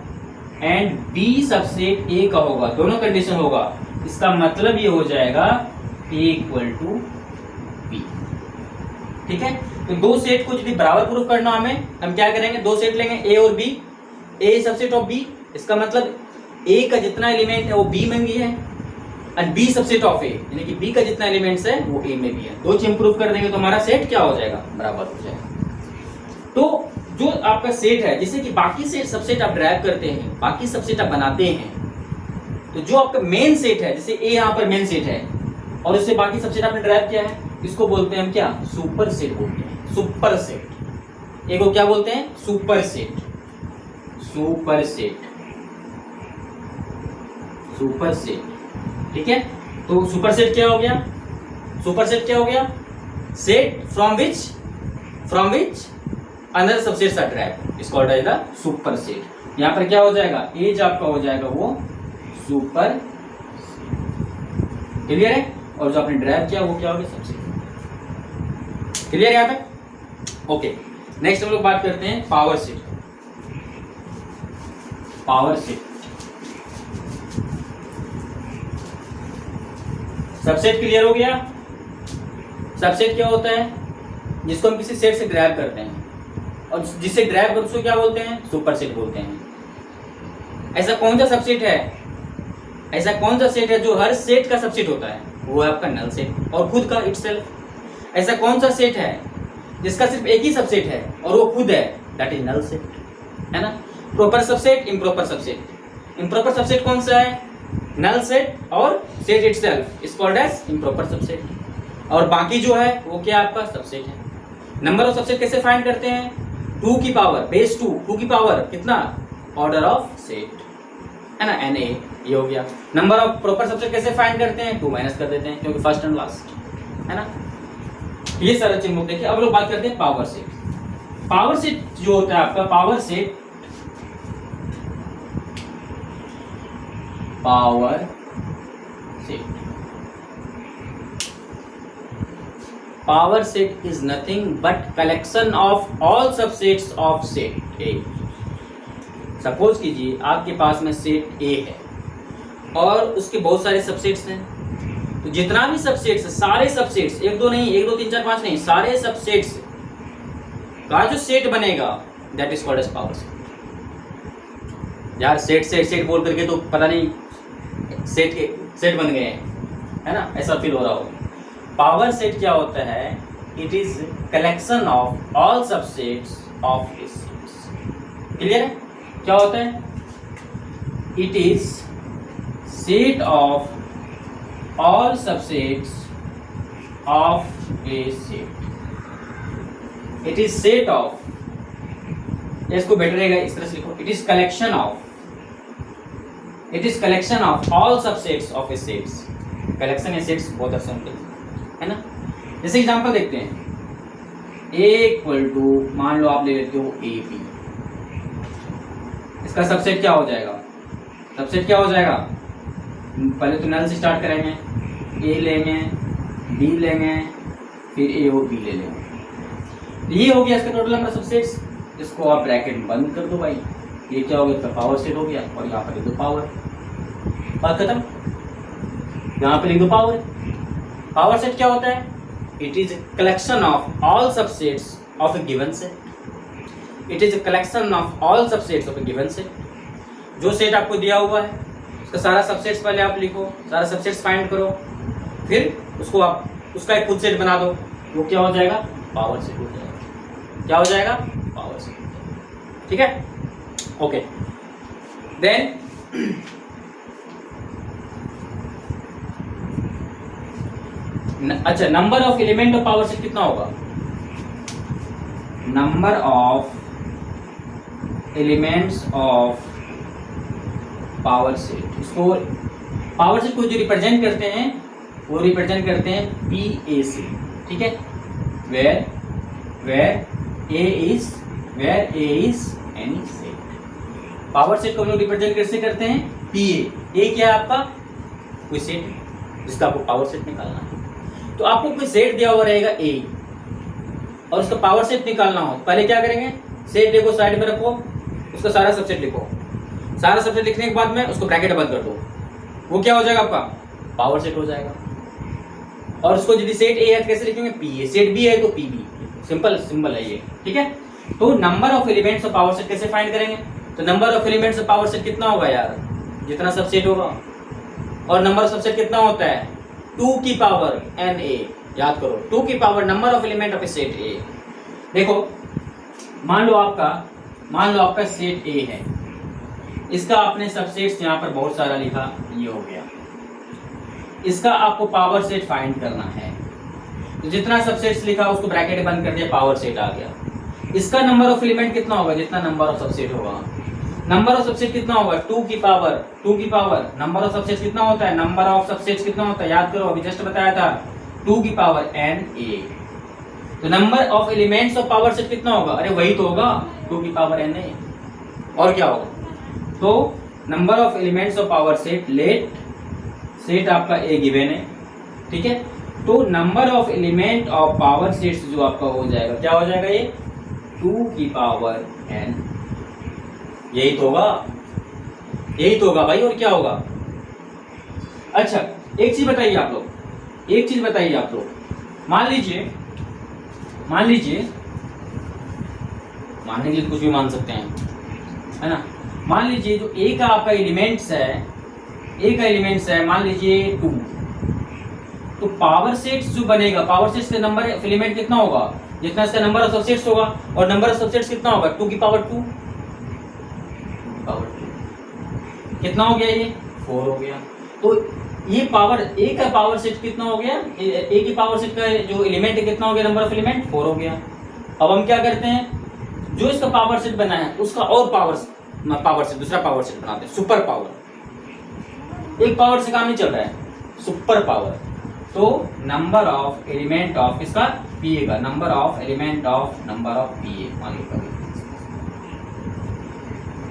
एंड B सबसेट A का होगा, दोनों कंडीशन होगा, इसका मतलब ये हो जाएगा A इक्वल टू B। ठीक है, तो दो सेट को यदि बराबर प्रूफ करना हम क्या करेंगे, दो सेट लेंगे A और B, A subset of B, इसका मतलब A का जितना एलिमेंट है वो B में भी है और B सबसेट ऑफ A, यानी कि B का जितना एलिमेंट्स है वो A में भी है। दो चीज प्रूफ कर देंगे तो हमारा सेट क्या हो जाएगा, बराबर हो जाएगा। तो जो आपका सेट है, जैसे कि बाकी सेट सबसेट आप ड्राइव करते हैं, बाकी सबसेट आप बनाते हैं, तो जो आपका मेन सेट है, जैसे A यहाँ पर मेन सेट है और इससे बाकी सबसेट आपने ड्राइव किया है, इसको बोलते हैं हम क्या, सुपर सेट बोलते हैं। सुपर सेट, एक को क्या बोलते हैं, सुपर सेट। ठीक है, तो सुपर सेट क्या हो गया, set from which another subsets are derived is called as the superset. यहां पर क्या हो जाएगा, एज आपका हो जाएगा वो सुपर, क्लियर है, और जो आपने ड्राइव किया वो क्या हो गया, सबसेट। क्लियर है यहां तक, ओके। नेक्स्ट हम लोग बात करते हैं पावर सेट। सबसेट क्लियर हो गया। सबसेट क्या होता है, जिसको हम किसी सेट से ड्राइव करते हैं और जिसे ड्राइव करते उसको क्या बोलते हैं, सुपर सेट बोलते हैं। ऐसा कौन सा सबसेट है, जो हर सेट का सबसेट होता है, वो है आपका नल सेट और खुद का इटसेल्फ। ऐसा कौन सा सेट है जिसका सिर्फ एक ही सबसेट है और वो खुद है, दैट इज नल सेट, है ना। Proper subset, improper subset. Improper subset कौन सा है, नल सेट और set itself is called as improper subset, और बाकी जो है वो क्या आपका सबसेट है। नंबर ऑफ सबसेट कैसे फाइंड करते हैं, 2 की पावर बेस 2 की पावर कितना, ऑर्डर ऑफ सेट, है ना, Na ये हो गया। नंबर ऑफ प्रॉपर सबसेट कैसे फाइंड करते हैं, 2 माइनस कर देते हैं क्योंकि फर्स्ट एंड लास्ट, है ना। ये सारा चीज देखिए। अब लोग बात करते हैं पावर सेट। पावर सेट जो होता है आपका, power set. Power set is nothing but collection of all subsets of set A. Suppose कीजिए आपके पास में सेट ए है और उसके बहुत सारे सबसेट्स हैं, तो जितना भी सबसेट्स है, सारे सबसेट्स, एक दो नहीं, एक दो तीन चार पांच नहीं, सारे सबसेट्स का जो सेट बनेगा that is called as power set. यार सेट सेट सेट बोल करके तो पता नहीं सेट के सेट बन गए हैं, है ना, ऐसा फील हो रहा हो। पावर सेट क्या होता है? It is collection of all subsets of A set. Clear है? क्या होता है? It is set of all subsets of A set. It is set of, इसको बेटर रहेगा इस तरह से लिखो, it is collection of, it is collection of all subsets of A sets. Collection A sets बहुत आसान है ना। जैसे एग्जांपल देखते हैं, ए इक्वल टू, मान लो आप ले लेते हो ए बी, इसका सबसेट क्या हो जाएगा? सबसेट क्या हो जाएगा? पहले तो नल से स्टार्ट करेंगे, ए लेंगे, बी लेंगे, फिर ए और बी ले लेंगे। ये हो गया इसका टोटल नंबर सबसेट्स। इसको आप ब्रैकेट में बंद कर दो भाई, ये क्या हो गया? इसका पावर सेट हो गया, और यहाँ पर लिख दो पावर, बात खत्म। यहाँ पे लिख दो पावर। पावर सेट क्या होता है? It is collection of all subsets of A given set. It is collection of all subsets of A given set. जो सेट आपको दिया हुआ है उसका सारा सबसेट्स पहले आप लिखो, सारा सबसेट्स फाइंड करो, फिर उसको आप उसका एक खुद सेट बना दो, वो क्या हो जाएगा? पावर सेट हो जाएगा। क्या हो जाएगा? Power set. ठीक है, ओके। देन अच्छा, number of element of power set कितना होगा? Number of elements of power set, इसको पावर सेट को जो रिप्रेजेंट करते हैं वो रिप्रेजेंट करते हैं पी ए से। ठीक है, where A is any set. Power set को हम लोग रिप्रेजेंट कैसे करते हैं? पी ए क्या है आपका? कोई सेट जिसका आपको पावर सेट निकालना है। तो आपको कोई सेट दिया हुआ रहेगा ए और उसका पावर सेट निकालना हो, पहले क्या करेंगे? सेट ए को साइड में रखो, उसका सारा सबसेट लिखो, सारा सबसेट लिखने के बाद में उसको ब्रैकेट बंद कर दो, वो क्या हो जाएगा? आपका पावर सेट हो जाएगा। और उसको यदि सेट ए है कैसे लिखेंगे? P A. सेट बी है तो पी बी। सिंपल सिंबल है ये। ठीक है, तो number of elements of power set कैसे फाइंड करेंगे? तो number of elements of power set कितना होगा यार? जितना सबसेट होगा। और नंबर ऑफ सबसेट कितना होता है? 2 की पावर एन ए। याद करो, 2 की power number of element of A set ए। देखो, मान लो आपका सेट ए है, इसका आपने सबसेट्स यहाँ पर बहुत सारा लिखा, ये हो गया। इसका आपको पावर सेट फाइंड करना है, तो जितना सबसेट्स लिखा उसको ब्रैकेट बंद कर दिया, पावर सेट आ गया। इसका नंबर ऑफ एलिमेंट कितना होगा? जितना नंबर ऑफ सबसेट होगा। नंबर ऑफ सबसेट कितना होगा? 2 की पावर नंबर ऑफ सबसेट्स कितना होता है? नंबर ऑफ सबसेट्स कितना होता है? याद करो, अभी जस्ट बताया था, 2 की पावर एन ए। तो number of elements of power set कितना होगा? अरे वही तो होगा, 2 की पावर एन ए। और क्या होगा? तो number of elements of power set, let set आपका ए गिवन है। ठीक है, तो number of element of power sets जो आपका हो जाएगा, क्या हो जाएगा? ये 2 की पावर एन। यही तो होगा भाई, और क्या होगा? अच्छा, एक चीज बताइए आप लोग, मान लीजिए कुछ भी मान सकते हैं, है ना। मान लीजिए जो ए का आपका एलिमेंट्स है, मान लीजिए 2, तो पावर सेट्स जो बनेगा, पावर सेट्स का नंबर एलिमेंट कितना होगा? जितना इसका नंबर ऑफ सबसेट्स होगा। और नंबर ऑफ सबसेट्स कितना होगा? 2 की पावर 2 कितना हो गया? ये 4 हो गया। तो ये पावर ए का पावर सेट कितना हो गया? ए की पावर सेट का जो एलिमेंट है कितना हो गया? नंबर ऑफ एलिमेंट 4 हो गया। अब हम क्या करते हैं? जो इसका पावर सेट बना है उसका और दूसरा पावर सेट बनाते हैं, सुपर पावर। एक पावर से काम नहीं चल रहा है, सुपर पावर। तो नंबर ऑफ एलिमेंट ऑफ इसका पी ए का, number of element of number of P A.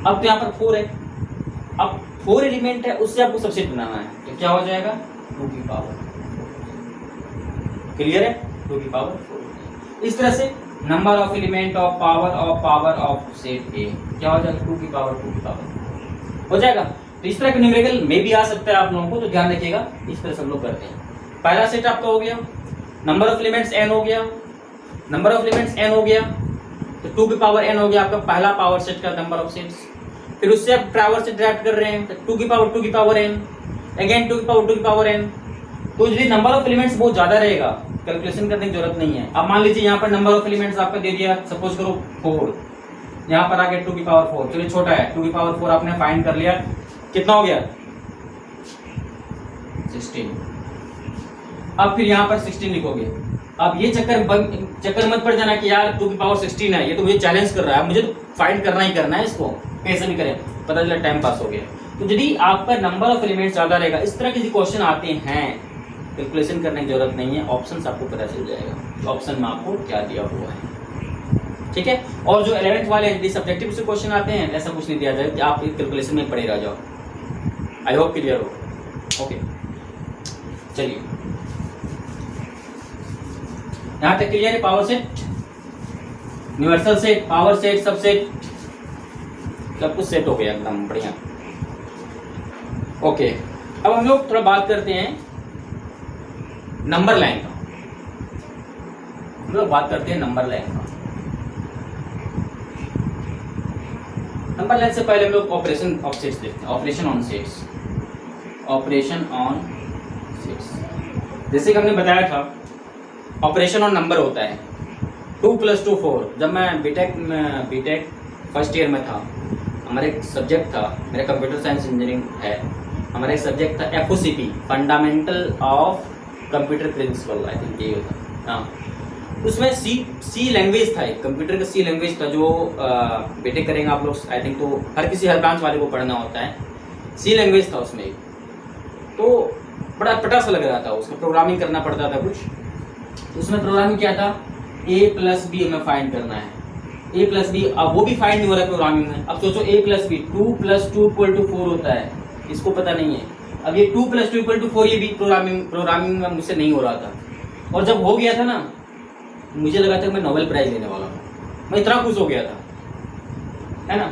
अब तो यहाँ पर 4 है, अब 4 एलिमेंट है उससे आपको सबसेट बनाना है, तो क्या हो जाएगा 2 की पावर। क्लियर है? 2 की पावर 4। इस तरह से number of element of power of set ए क्या हो जाएगा 2 की पावर हो जाएगा। तो इस तरह का न्यूमेरिकल में भी आ सकता है आप लोगों को, तो ध्यान रखिएगा। इस तरह से हम लोग करते हैं। पहला सेट आपका हो गया, नंबर ऑफ एलिमेंट्स n हो गया, नंबर ऑफ एलिमेंट्स n हो गया, तो 2 की पावर n हो गया आपका पहला पावर सेट का नंबर ऑफ सेट्स। फिर उससे आप पावर सेट ड्राइव कर रहे हैं, तो 2 की पावर n, अगेन 2 की पावर n। तो यदि नंबर ऑफ एलिमेंट्स बहुत ज्यादा रहेगा, कैलकुलेशन करने की जरूरत नहीं है। अब मान लीजिए यहाँ पर नंबर ऑफ एलिमेंट्स आपका दे दिया, सपोज करो 4, यहाँ पर आके 2 की पावर 4, चलिए छोटा है, 2 की पावर 4 आपने फाइंड कर लिया, कितना हो गया 16। अब फिर यहाँ पर 16 लिखोगे। अब ये चक्कर मत पड़ जाना कि यार 2 की पावर 16 है, ये तो मुझे चैलेंज कर रहा है, मुझे तो फाइंड करना ही करना है इसको, कैसे भी करें, पता चला टाइम पास हो गया। तो यदि आपका नंबर ऑफ एलिमेंट्स ज्यादा रहेगा, इस तरह के क्वेश्चन आते हैं, कैलकुलेशन करने की जरूरत नहीं है, ऑप्शन आपको पता चल जाएगा ऑप्शन में आपको क्या दिया हुआ है, ठीक है। और जो 11th वाले यदि सब्जेक्टिव से क्वेश्चन आते हैं, ऐसा कुछ नहीं दिया जाए कि आप कैलकुलेशन में पड़े रह जाओ। आई होप क्लियर हो। ओके, चलिए यहां तक क्लियर है। Power set, universal set, power set, subset, सब कुछ सेट हो गया एकदम बढ़िया। ओके, अब हम लोग थोड़ा बात करते हैं नंबर लाइन का। हम लोग बात करते हैं नंबर लाइन का। नंबर लाइन से पहले हम लोग ऑपरेशन ऑफ सेट्स देखते हैं। Operation on sets, operation on sets, जैसे कि हमने बताया था ऑपरेशन ऑन नंबर होता है 2 + 2 4। जब मैं बीटेक फर्स्ट ईयर में था, हमारा एक सब्जेक्ट था, मेरा कंप्यूटर साइंस इंजीनियरिंग है, हमारा एक सब्जेक्ट था FOCP, fundamental of computer principle, I think ये होता। हाँ, उसमें सी लैंग्वेज था, एक कंप्यूटर का सी लैंग्वेज था, जो बीटेक करेंगे आप लोग आई थिंक, तो हर ब्रांच वाले को पढ़ना होता है। सी लैंग्वेज था उसमें, तो बड़ा पटा सा लग रहा था, उसमें प्रोग्रामिंग करना पड़ता था कुछ। उसमें प्रोग्रामिंग क्या था, a + b हमें फाइंड करना है, a + b। अब वो भी फाइंड नहीं हो रहा है प्रोग्रामिंग में। अब सोचो a + b 2 + 2 = 4 होता है, इसको पता नहीं है। अब ये 2 + 2 = 4 ये भी प्रोग्रामिंग में मुझसे नहीं हो रहा था। और जब हो गया था ना, मुझे लगा था मैं नोबेल प्राइज लेने वाला हूँ, मैं इतना खुश हो गया था, है ना।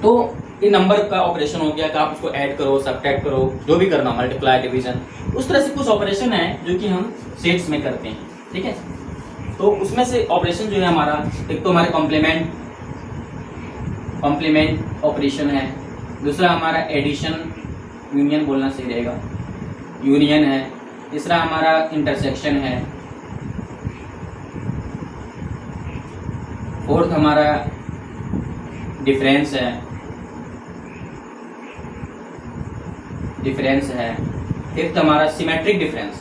तो ये नंबर का ऑपरेशन हो गया कि आप उसको ऐड करो, सब्ट्रैक्ट करो, जो भी करना, मल्टीप्लाई, डिवीजन, उस तरह से कुछ ऑपरेशन है जो कि हम सेट्स में करते हैं, ठीक है। तो उसमें से ऑपरेशन जो है हमारा, एक तो हमारे कॉम्प्लीमेंट ऑपरेशन है, दूसरा हमारा एडिशन, यूनियन बोलना सही रहेगा, यूनियन है, तीसरा हमारा इंटरसेक्शन है, फोर्थ हमारा डिफरेंस है, फिफ्थ हमारा सिमेट्रिक डिफरेंस,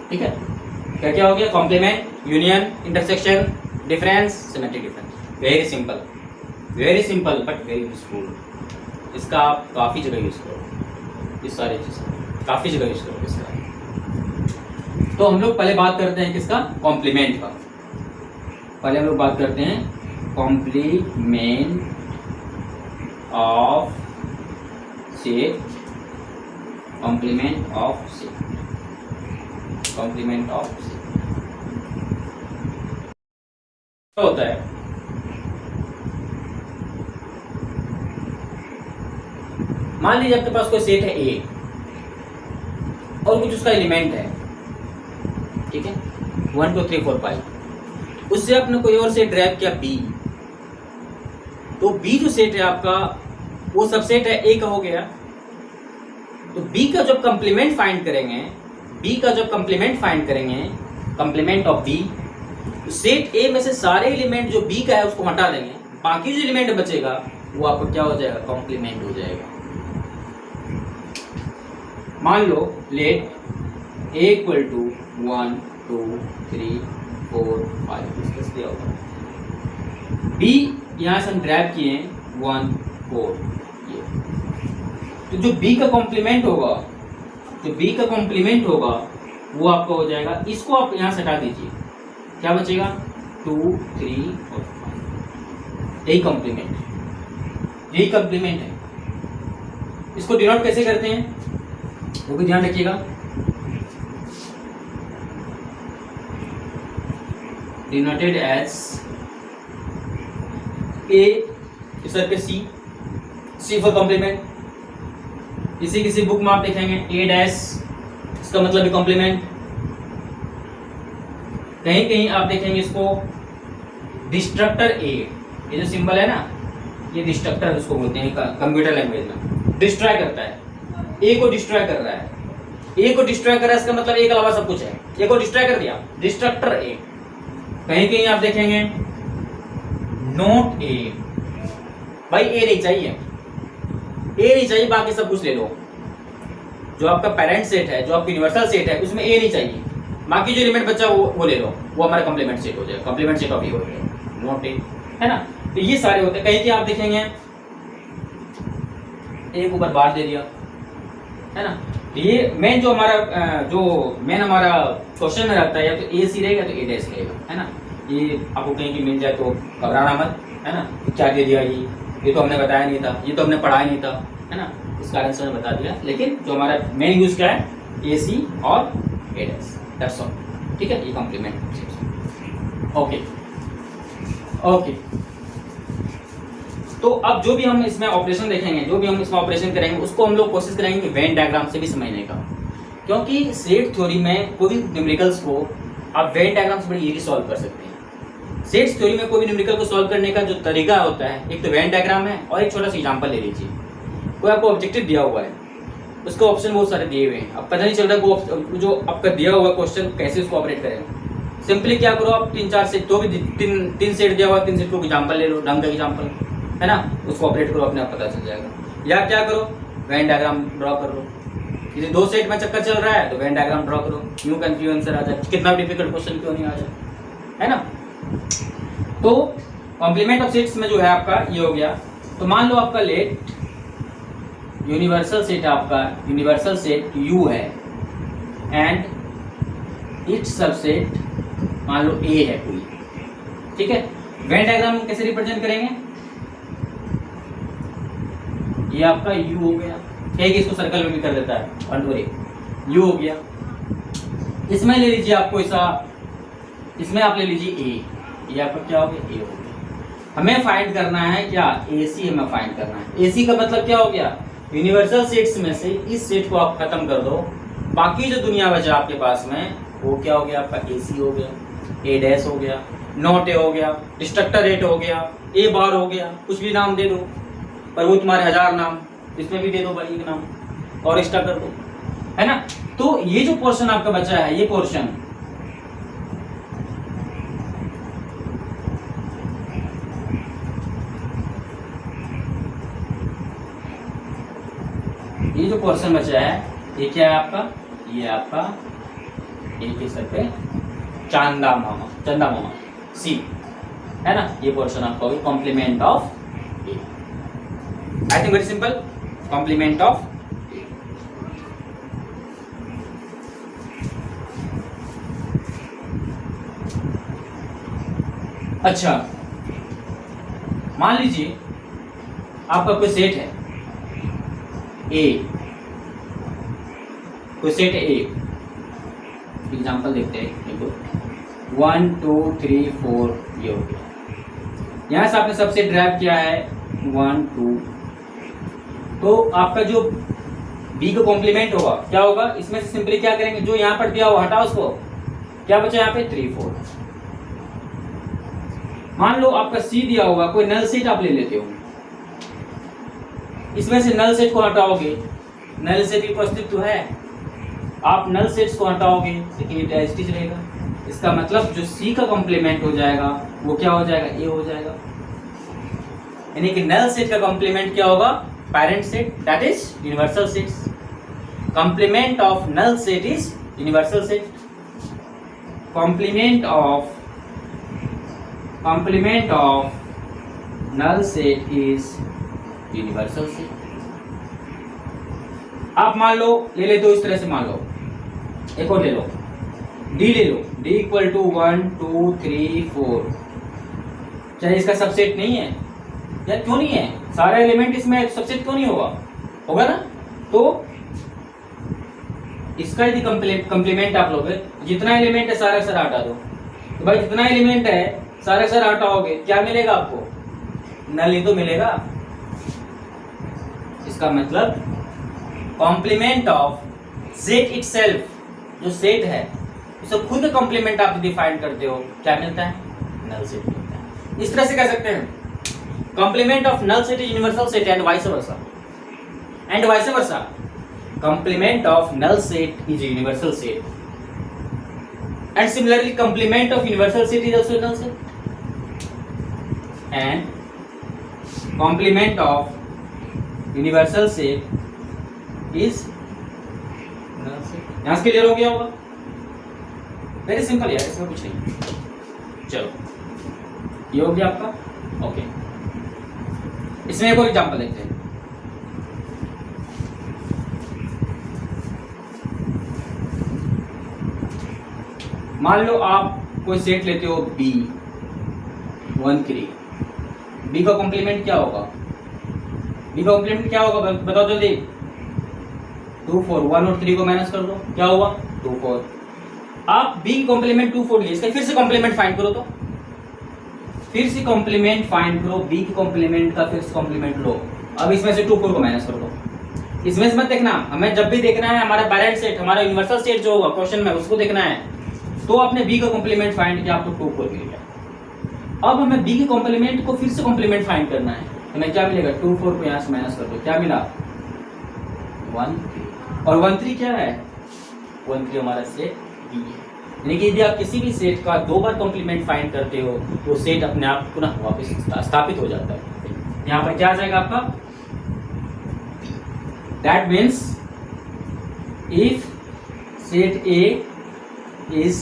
ठीक है। क्या क्या हो गया, complement, union, intersection, difference, symmetric difference. Very simple but very useful. इसका आप काफ़ी जगह यूज़ करो, इस सारी चीज़ काफ़ी जगह यूज़ करो इसका। तो हम लोग पहले बात करते हैं किसका, कॉम्प्लीमेंट का। पहले हम लोग बात करते हैं complement of set, complement of set. क्या होता है, मान लीजिए आपके पास कोई सेट है A और कुछ उसका एलिमेंट है, ठीक है, 1 2 3 4 5। उससे आपने कोई और सेट ड्राइव किया B, तो B जो सेट है आपका वो सबसेट है A का हो गया। तो B का जब कंप्लीमेंट फाइंड करेंगे, complement of B, set A में से सारे एलिमेंट जो B का है उसको हटा देंगे, बाकी जो एलिमेंट बचेगा वो आपको क्या हो जाएगा, कॉम्प्लीमेंट हो जाएगा। मान लो लेट A = 1 2 3 4 5, डिस्कस किया होगा। B यहाँ से हम ड्राइव किए 1 4, ये तो जो B का कॉम्प्लीमेंट होगा, वो आपका हो जाएगा। इसको आप यहाँ से हटा दीजिए, क्या बचेगा 2 3 और 5। यही कॉम्प्लीमेंट, यही कॉम्प्लीमेंट है। इसको डिनोट कैसे करते हैं वो भी ध्यान रखिएगा। डिनोटेड एज ए सर पे सी फॉर कॉम्प्लीमेंट। किसी बुक में आप देखेंगे ए डैश, इसका मतलब है कॉम्प्लीमेंट। कहीं कहीं आप देखेंगे इसको डिस्ट्रक्टर ए, ये जो सिंबल है ना, ये डिस्ट्रक्टर उसको बोलते हैं कंप्यूटर लैंग्वेज में। डिस्ट्रॉय करता है, ए को डिस्ट्रॉय कर रहा है, ए को डिस्ट्रॉय कर रहा है, इसका मतलब ए के अलावा सब कुछ है, ए को डिस्ट्रॉय कर दिया, डिस्ट्रक्टर ए। कहीं कहीं आप देखेंगे नोट ए, भाई ए नहीं चाहिए, ए नहीं चाहिए, बाकी सब कुछ ले लो। जो आपका पेरेंट सेट है, जो आपका यूनिवर्सल सेट है, उसमें ए नहीं चाहिए, बाकी जो एलिमेंट बचा वो ले लो, वो हमारा कॉम्प्लीमेंट सेट हो जाएगा, कॉम्प्लीमेंट सेट ऑफ ए हो जाएगा, नोट ए, है ना। तो ये सारे होते हैं। कहीं कि आप देखेंगे एक ऊपर बार दे दिया, है ना। तो ये मेन जो हमारा क्वेश्चन में रहता है, या तो ए सी रहेगा तो ए डैश रहेगा, है ना। ये आपको कहीं की मिल जाए तो घबराना मत, है ना। क्या दे दिया, ये तो हमने बताया नहीं था, ये तो हमने पढ़ाया नहीं था, है ना, इस कारण से मैंने बता दिया। लेकिन जो हमारा मेन यूज क्या है, ए सी और ए डैश, दैट्स ऑल, ठीक है। ये कॉम्प्लीमेंट, ओके ओके। तो अब जो भी हम इसमें ऑपरेशन देखेंगे, जो भी हम इसमें ऑपरेशन करेंगे, उसको हम लोग कोशिश करेंगे वेन डायग्राम से भी समझने का, क्योंकि सेट थ्योरी में कोई भी न्यूमेरिकल्स को आप वेन डायग्राम से बड़ी इजीली सॉल्व कर सकते हैं। सेट थ्योरी में कोई भी न्यूमेरिकल को सॉल्व करने का जो तरीका होता है, एक तो वेन डायग्राम है, और एक छोटा सा एग्जाम्पल ले लीजिए। कोई आपको ऑब्जेक्टिव दिया हुआ है, उसके ऑप्शन बहुत सारे दिए हुए हैं, अब पता नहीं चल रहा है जो आपका दिया हुआ क्वेश्चन कैसे उसको ऑपरेट करेंगे। सिंपली क्या करो, आप 3-4 सेट, तो भी तीन सेट दिया हुआ, 3 सेट को एग्जाम्पल ले लो, ढंग का एग्जाम्पल, है ना, उसको ऑपरेट करो, अपने आप पता चल जाएगा। या क्या करो, वेन डायग्राम ड्रॉ कर लो। यदि 2 सेट में चक्कर चल रहा है तो वेन डायग्राम ड्रॉ करो, न्यू कंफ्यूजन आंसर आ जाए, कितना डिफिकल्ट क्वेश्चन क्यों नहीं आ जाए, है ना। तो कॉम्प्लीमेंट ऑफ सेट्स में जो है आपका ये हो गया। तो मान लो आपका लेट यूनिवर्सल सेट, आपका यूनिवर्सल सेट U है एंड इट्स सबसेट मान लो A है कोई, ठीक है। वेन डायग्राम कैसे रिप्रेजेंट करेंगे, ये आपका U हो गया, एक इसको सर्कल में भी कर देता है, 1 2 U हो गया। इसमें ले लीजिए आपको ऐसा, इसमें आप ले लीजिए A, ये आपका क्या हो गया, A हो गया। हमें फाइंड करना है क्या, AC हमें फाइंड करना है। AC का मतलब क्या हो गया, यूनिवर्सल सेट्स में से इस सेट को आप खत्म कर दो, बाकी जो दुनिया बचा आपके पास में वो क्या हो गया, आपका AC हो गया, A डैश हो गया, नॉट A हो गया, डिस्ट्रक्टर एट हो गया, A बार हो गया, कुछ भी नाम दे दो, पर वो तुम्हारे 1000 नाम, इसमें भी दे दो भाई एक नाम और एक्स्ट्रा कर दो, है ना। तो ये जो पोर्शन आपका बचा है, ये पोर्शन बचा है, ये क्या है आपका, ये आपका एक के सर पे चंदा मामा सी, है ना। ये पोर्शन आपका होगी complement of A. I think very simple, complement of A. अच्छा, मान लीजिए आपका कोई सेट है ए, कोई सेट है ए, एग्जाम्पल देखते हैं, देखो 1 2 3 4 ये हो गया। यहाँ से आपने सबसे ड्राइव किया है 1 2, तो आपका जो बी का कॉम्प्लीमेंट होगा क्या होगा, इसमें से सिंपली क्या करेंगे, जो यहाँ पर दिया हुआ हटाओ उसको, क्या बचा यहाँ पे 3 4। मान लो आपका सी दिया हुआ, कोई नल सेट आप ले लेते हो, इसमें से नल सेट को हटाओगे, नल सेट की अस्तित्व है, आप नल सेट्स को हटाओगे लेकिन ये टेस्टिज रहेगा, इसका मतलब जो सी का कॉम्प्लीमेंट हो जाएगा वो क्या हो जाएगा, ए हो जाएगा। यानी कि नल सेट का कॉम्प्लीमेंट क्या होगा, parent set, that is universal sets. Complement of null set is universal set, complement of null set is universal set. आप मान लो ले लेते हो इस तरह से, मान लो एक और ले लो, डी ले लो, डी इक्वल टू 1 2 3 4, चाहे इसका सबसेट नहीं है यार क्यों नहीं है, सारा एलिमेंट इसमें सबसेट क्यों नहीं होगा, होगा ना। तो इसका यदि कंप्लीमेंट आप लोगे, जितना एलिमेंट है सारा सारा हटा दो, तो भाई जितना एलिमेंट है सारा सारा हटाओगे क्या मिलेगा आपको, नल ही तो मिलेगा। इसका मतलब कॉम्प्लीमेंट ऑफ सेट इटसेल्फ, जो सेट है उसे खुद कॉम्प्लीमेंट आप डिफाइन करते हो, क्या मिलता है, नल सेट मिलता है। इस तरह से कह सकते हैं complement of null set is universal set and vice versa, and vice versa complement of null set is a universal set, and similarly complement of universal set is also a null set, and complement of universal set is null set। यहाँ से क्लियर हो गया होगा, वेरी सिंपल यार, इसमें कुछ नहीं। चलो ये हो गया आपका, ओके। इसमें एक और एग्जांपल देखते हैं। मान लो आप कोई सेट लेते हो B13, B का कॉम्प्लीमेंट क्या होगा, B का कॉम्प्लीमेंट क्या होगा बताओ जल्दी। 2 4, 1 और 3 को माइनस कर दो, क्या हुआ 2 4। आप B कॉम्प्लीमेंट 2 4 लिए, इसका फिर से कॉम्प्लीमेंट फाइंड करो, तो फिर से कॉम्प्लीमेंट फाइंड करो, B की कॉम्प्लीमेंट का फिर से कॉम्प्लीमेंट लो। अब इसमें से 2 4 को माइनस कर दो, इसमें से मत देखना, हमें जब भी देखना है हमारा बैलेंस सेट, हमारा यूनिवर्सल सेट जो होगा क्वेश्चन में उसको देखना है। तो आपने B का कॉम्प्लीमेंट फाइंड किया, आपको 2 4 मिल गया। अब हमें B के कॉम्प्लीमेंट को फिर से कॉम्प्लीमेंट फाइंड करना है, हमें क्या मिलेगा 2 4 को यहाँ से माइनस कर दो, क्या मिला 1 3, और 1 3 क्या है, 1 3 हमारा सेट B है। यानी कि यदि आप किसी भी सेट का 2 बार कॉम्प्लीमेंट फाइंड करते हो तो सेट अपने आप पुनः वापस स्थापित हो जाता है। यहाँ पर क्या आ जाएगा आपका, that means if set A is,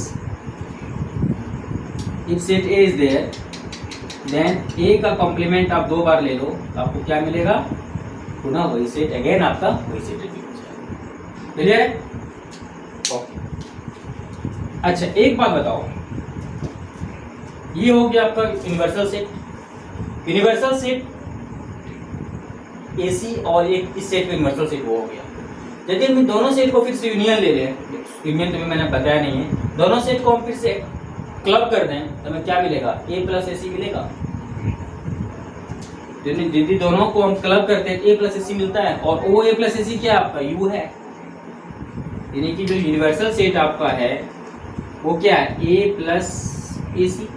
if set A is there, then A का कॉम्प्लीमेंट आप 2 बार ले लो, आपको क्या मिलेगा, पुनः वही सेट, अगेन आपका वही सेट रिपीट हो जाएगा। क्लियर है, ओके। अच्छा एक बात बताओ, ये हो गया आपका universal set, universal set AC और एक इस सेट का यूनिवर्सल सेट वो हो गया। यदि हम दोनों सेट को फिर से यूनियन ले लें, यूनियन तो मैंने बताया नहीं है, दोनों सेट को हम फिर से क्लब कर दें तो हमें क्या मिलेगा, A प्लस AC मिलेगा। यदि दोनों को हम क्लब करते हैं A प्लस AC मिलता है, और OA प्लस AC क्या आपका U है। यानी कि जो यूनिवर्सल सेट आपका है वो क्या है, A plus AC,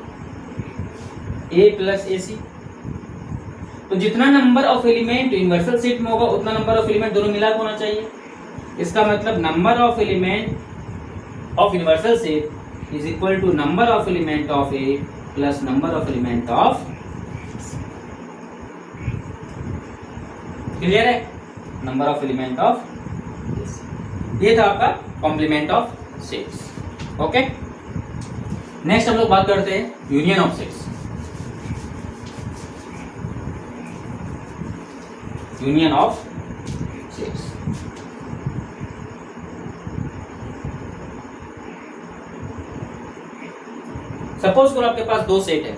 A plus AC। तो जितना number of element universal set में होगा उतना नंबर ऑफ एलिमेंट दोनों मिला होना चाहिए। इसका मतलब number of element of universal set is equal to number of element of A plus number of element of, clear है, नंबर ऑफ एलिमेंट ऑफ। ये था आपका complement of sets, okay. Next हम लोग बात करते हैं union of sets. Union of sets, suppose करो आपके पास 2 सेट है,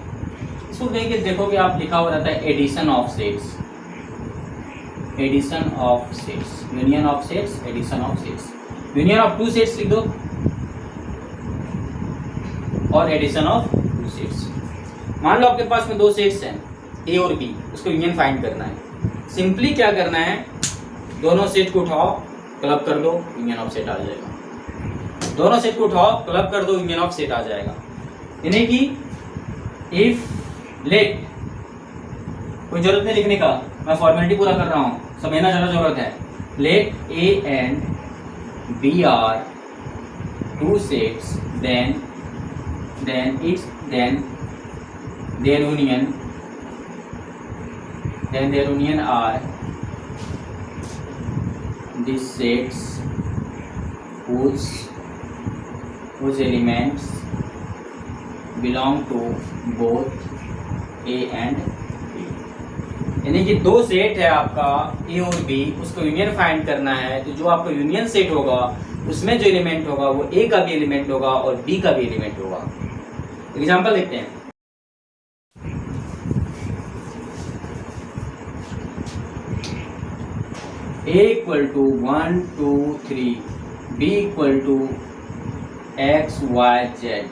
इसको देख के देखोगे आप लिखा हुआ रहता है addition of sets, addition of sets, union of sets, addition of sets. Union of 2 sets लिख दो और एडिशन ऑफ 2 सेट्स। मान लो आपके पास में 2 सेट्स हैं A और B, उसको यूनियन फाइंड करना है। सिंपली क्या करना है, दोनों सेट को उठाओ क्लब कर दो, यूनियन ऑफ सेट आ जाएगा। दोनों सेट को उठाओ क्लब कर दो, यूनियन ऑफ सेट आ जाएगा। यानी कि इफ लेट, कोई जरूरत नहीं लिखने का, मैं फॉर्मेलिटी पूरा कर रहा हूँ, समझना ज़्यादा जरूरत है। Let A and B are 2 sets, then their union are these sets whose elements belong to both A and B। यानी कि 2 सेट है आपका A और B, उसको यूनियन फाइंड करना है। तो जो आपका यूनियन सेट होगा उसमें जो एलिमेंट होगा वो A का भी एलिमेंट होगा और B का भी एलिमेंट होगा। एग्जांपल देखते हैं। A equal to 1 2 3, B equal to X Y Z,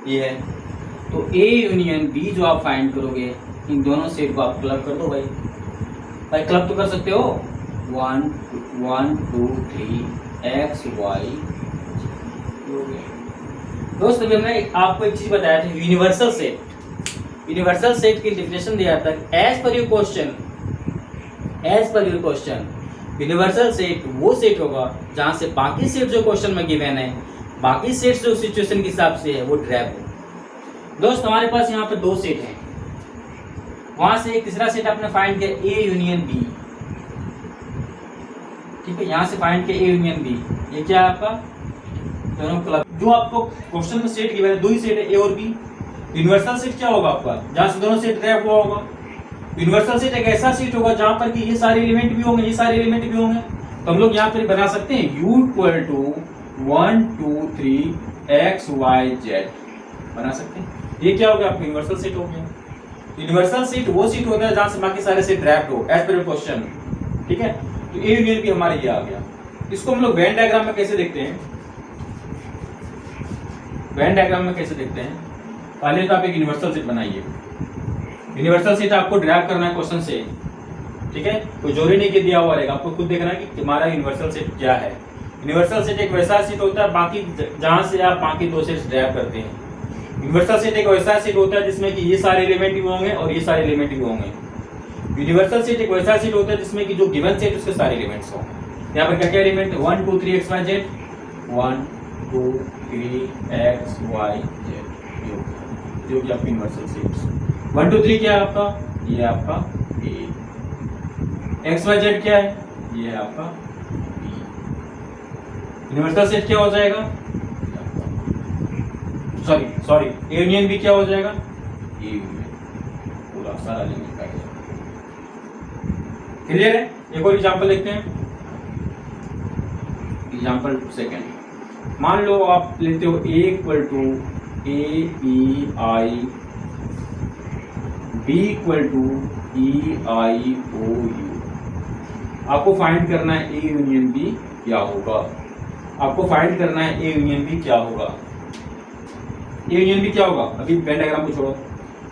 ये है। तो ए यूनियन बी जो आप फाइंड करोगे, इन दोनों सेट को आप क्लब कर दो भाई। भाई क्लब तो कर सकते हो, 1 2 3 एक्स वाई। दोस्त अभी हमने आपको एक चीज बताया था, यूनिवर्सल सेट। यूनिवर्सल सेट की डेफिनेशन दिया था, as per your question universal set वो सेट होगा जहां से बाकी सेट जो क्वेश्चन में गिवन है, बाकी सेट्स जो सिचुएशन के हिसाब से है वो ड्रैग हो। दोस्त हमारे पास यहाँ पे दो सेट हैं, वहां से एक तीसरा सेट आपने फाइंड किया ए यूनियन बी, ठीक है। यहाँ से फाइंड किया ए यूनियन बी, ये क्या है आपका दोनों क्लब। जो आपको क्वेश्चन में सेट गिवन है, दो ही सेट है ए और बी। यूनिवर्सल सेट क्या होगा आपका, जहां से दोनों सेट ड्रैग हुआ होगा। यूनिवर्सल सेट एक ऐसा सेट होगा जहां पर कि ये सारे एलिमेंट भी होंगे, ये सारे एलिमेंट भी होंगे। तो हम लोग यहाँ पर बना सकते हैं U equal to 1 2 3 x Y z बना सकते हैं। ये क्या हो गया आपका यूनिवर्सल सेट हो गया। यूनिवर्सल सेट वो सेट होता है जहां से बाकी सारे सेट ड्रैग हो, एज पर क्वेश्चन, ठीक है। तो ए यूनियन भी हमारे ये आ गया। इसको हम लोग वेन डायग्राम में कैसे देखते हैं, वेन डायग्राम में कैसे देखते हैं, पहले तो आप एक यूनिवर्सल सेट बनाइए। यूनिवर्सल सेट आपको ड्राइव करना है क्वेश्चन से, ठीक है। कोई जोड़ी नहीं के दिया हुआ रहेगा, आपको खुद देखना है कि हमारा यूनिवर्सल सेट क्या है। यूनिवर्सल सेट एक वैसा सेट होता है बाकी जहां से आप बाकी दो सेट्स ड्राइव करते हैं। यूनिवर्सल सेट एक वैसा सेट होता है जिसमें कि ये सारे एलिमेंट भी होंगे और ये सारे एलिमेंट भी होंगे। यूनिवर्सल सेट एक वैसा सेट होता है जिसमें कि जो गिवन सेट उसके सारे एलिमेंट्स होंगे। यहाँ पर क्या क्या element, 1 2 3 x Y z, 1 2 3 x Y z, जो कि आपकी यूनिवर्सल सेट। 1 2 3 क्या है आपका, ये आपका ए। एक्स वाई जेड क्या है, ये है आपका बी। यूनिवर्सल सेट क्या हो जाएगा, सॉरी ए यूनियन बी क्या हो जाएगा, ए यूनियन, पूरा सारा एलिमेंट का। क्लियर है। एक और एग्जांपल देखते हैं, एग्जांपल सेकंड। मान लो आप लेते हो A equal to A E I, B equal to E I O U. आपको फाइंड करना है ए यूनियन बी क्या होगा, आपको फाइंड करना है ए यूनियन बी क्या होगा। ए यूनियन बी क्या होगा, अभी वेन डायग्राम को छोड़ो।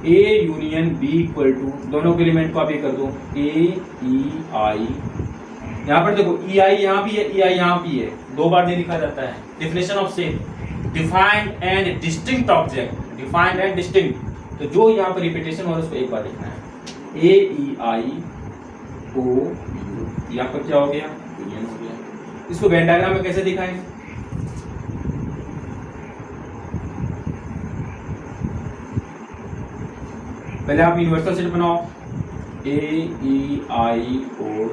A union B equal to, दोनों के एलिमेंट को आप ये कर दो, ए ई आई। यहाँ पर देखो ई आई यहाँ भी है, ई आई यहाँ भी है, दो बार नहीं लिखा जाता है। Definition of set, defined and distinct object, defined and distinct. तो जो यहाँ पर रिपीटेशन हो रहा है उसको एक बार लिखना है, ए ई आई ओ यू। यहाँ पर क्या हो गया, यूनियन हो गया। इसको वेन डायग्राम में कैसे दिखाएं, पहले आप यूनिवर्सल सेट बनाओ, ए ई आई ओ यू।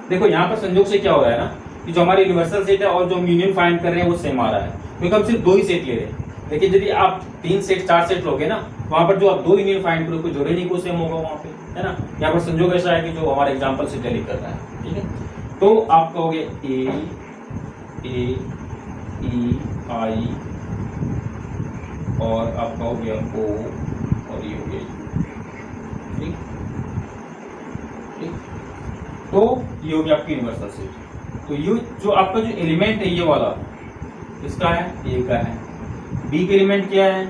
देखो यहाँ पर संयोग से क्या हो रहा है ना, कि जो हमारे यूनिवर्सल सेट है और जो हम यूनियन फाइंड कर रहे हैं वो सेम आ रहा है, क्योंकि हम सिर्फ दो ही सेट ले रहे हैं। लेकिन यदि आप 3 सेट 4 सेट लोगे ना, वहां पर जो आप दो यूनियन फाइंड करोगे जोड़े नहीं को सेम होगा वहां पे, है ना। यहाँ पर संयोग ऐसा है कि जो हमारे एग्जाम्पल से टैली कर रहा है, ठीक है। तो आप कहोगे ए ई आई और आपका हो गया ओ और ये हो गया यू, ठीक। तो ये हो गया आपकी यूनिवर्सल सेट। तो यू जो आपका जो एलिमेंट है ये वाला किसका है, ए का है। बी के एलिमेंट क्या है,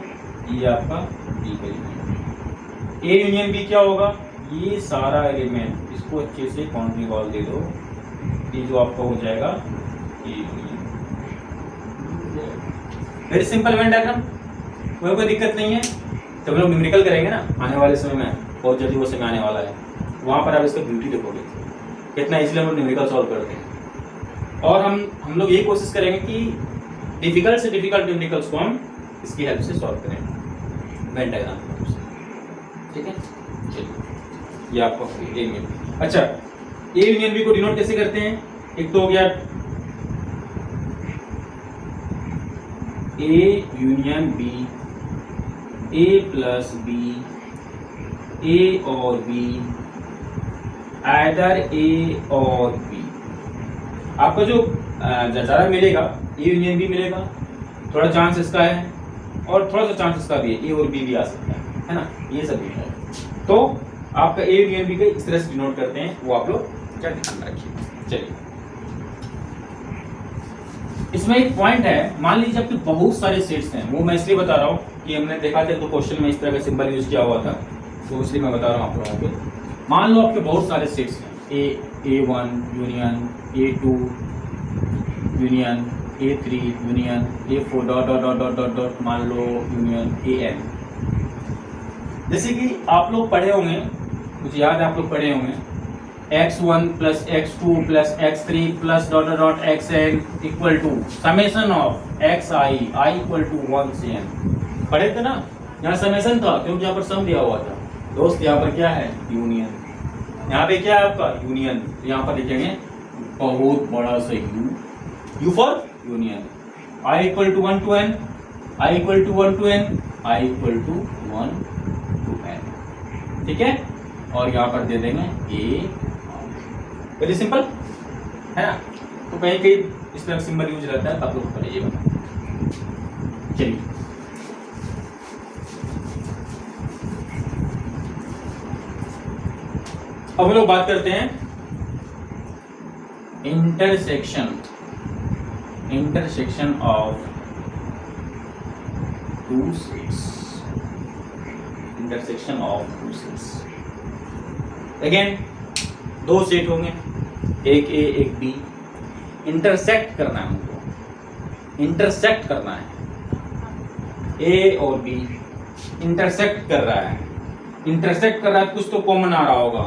ये आपका बी का एलिमेंट। ए यूनियन बी क्या होगा, ये सारा एलिमेंट, इसको अच्छे से बाउंड्री वॉल दे दो, ये जो आपका हो जाएगा A union. Very simple Venn diagram, कोई दिक्कत नहीं है। जब लोग न्यूमेरिकल करेंगे ना आने वाले समय में, बहुत जल्दी वो समय आने वाला है, वहां पर आप इसका ब्यूटी देखोगे कितना इजीली हम लोग न्यूमेरिकल सॉल्व करते हैं। और हम लोग ये कोशिश करेंगे कि डिफिकल्ट से डिफिकल्ट न्यूमेरिकल्स को हम इसकी हेल्प से सॉल्व करें वेन डायग्राम की हेल्प से, ठीक है। चलिए ये आपको ए यूनियन बी। अच्छा, ए यूनियन बी को डिनोट कैसे करते हैं, एक तो हो गया A union B, A plus B, A और बी, आइदर ए और बी। आपको जो ज़्यादा मिलेगा ए यूनियन बी मिलेगा, थोड़ा चांस इसका है और थोड़ा सा चांस इसका भी है, ए और बी भी आ सकता है ना, ये सब भी है। तो आपका ए यूनियन बी का इस तरह से डिनोट करते हैं, वो आप लोग क्या ध्यान में रखिए। चलिए, इसमें एक पॉइंट है, मान लीजिए आपके बहुत सारे सेट्स हैं, वो मैं इसलिए बता रहा हूँ कि हमने देखा था तो क्वेश्चन में इस तरह का सिंबल यूज किया हुआ था, तो इसलिए मैं बता रहा हूँ आप लोगों को। मान लो आपके बहुत सारे सेट्स हैं, A1 union, A2 union, A3 union, A4 dot dot dot dot dot dot मान लो यूनियन AN। जैसे कि आप लोग पढ़े होंगे, मुझे याद है आप लोग पढ़े होंगे, x1 plus x2 plus x3 plus dot dot xn equal to summation of xi i equal to 1 से n। पढ़े थे ना, यहाँ समेशन था क्योंकि यहाँ पर सम दिया हुआ था दोस्त। यहाँ पर क्या है, यूनियन। यहाँ पे क्या है आपका, यूनियन। यहाँ पर लिखेंगे बहुत बड़ा सा u for union. i equal to 1 to n, i equal to 1 to n, i equal to 1 to n। ठीक है, और यहाँ पर दे देंगे a। वेरी सिंपल है ना। तो कहीं कहीं इस तरह सिंबल यूज रहता है, आप लोग पढ़िएगा। चलिए, अब हम लोग बात करते हैं intersection of two sets. Intersection of two sets, again दो सेट होंगे, एक ए एक बी। इंटरसेक्ट करना है हमको, इंटरसेक्ट करना है। ए और बी इंटरसेक्ट कर रहा है, इंटरसेक्ट कर रहा है, कुछ तो कॉमन आ रहा होगा,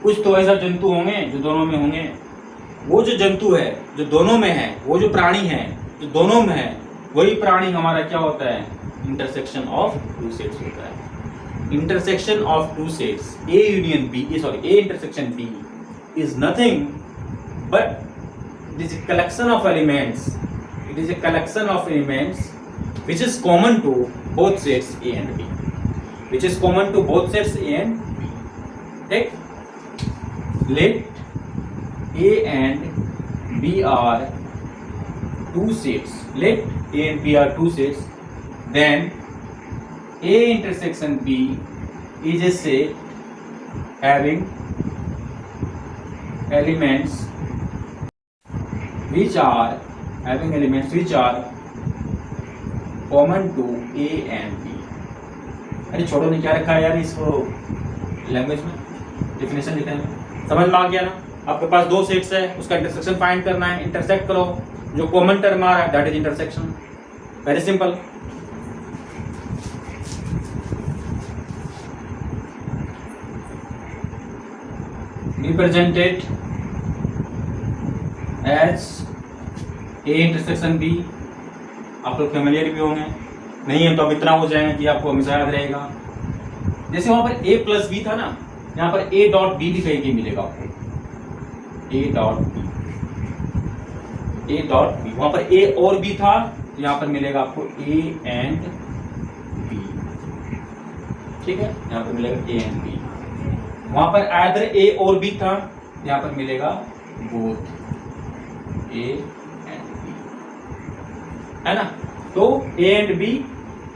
कुछ तो ऐसा जंतु होंगे जो दोनों में होंगे। वो जो जंतु है जो दोनों में है, वो जो प्राणी है जो दोनों में है, वही प्राणी हमारा क्या होता है, इंटरसेक्शन ऑफ टू सेट्स होता है। Intersection of two sets A union B, A intersection B is nothing but it is a collection of elements. It is a collection of elements which is common to both sets A and B. Which is common to both sets A and B. Right? Let A and B are two sets. Let A and B are two sets. Then A intersection B is a set having elements which are common to A and B। अरे छोड़ो, नहीं क्या रखा है यार इसको लैंग्वेज में, डेफिनेशन लिखा है, समझ में आ गया ना। आपके पास दो सेट्स है, उसका इंटरसेक्शन फाइंड करना है, इंटरसेक्ट करो, जो कॉमन टर्म आ रहा है that is intersection. Very simple. represented as A intersection B। आप लोग फेमिलियर भी होंगे, नहीं है तो अब इतना हो जाएगा कि आपको हमेशा याद रहेगा। जैसे वहां पर A प्लस बी था ना, यहाँ पर A डॉट बी भी कहीं कहीं मिलेगा आपको, A dot B, A dot B. वहां पर A और B था, यहाँ पर मिलेगा आपको A एंड B। ठीक है, यहाँ पर मिलेगा A एंड B। वहां पर आइदर ए और बी था, यहां पर मिलेगा बोथ ए एंड बी, है ना। तो A and B,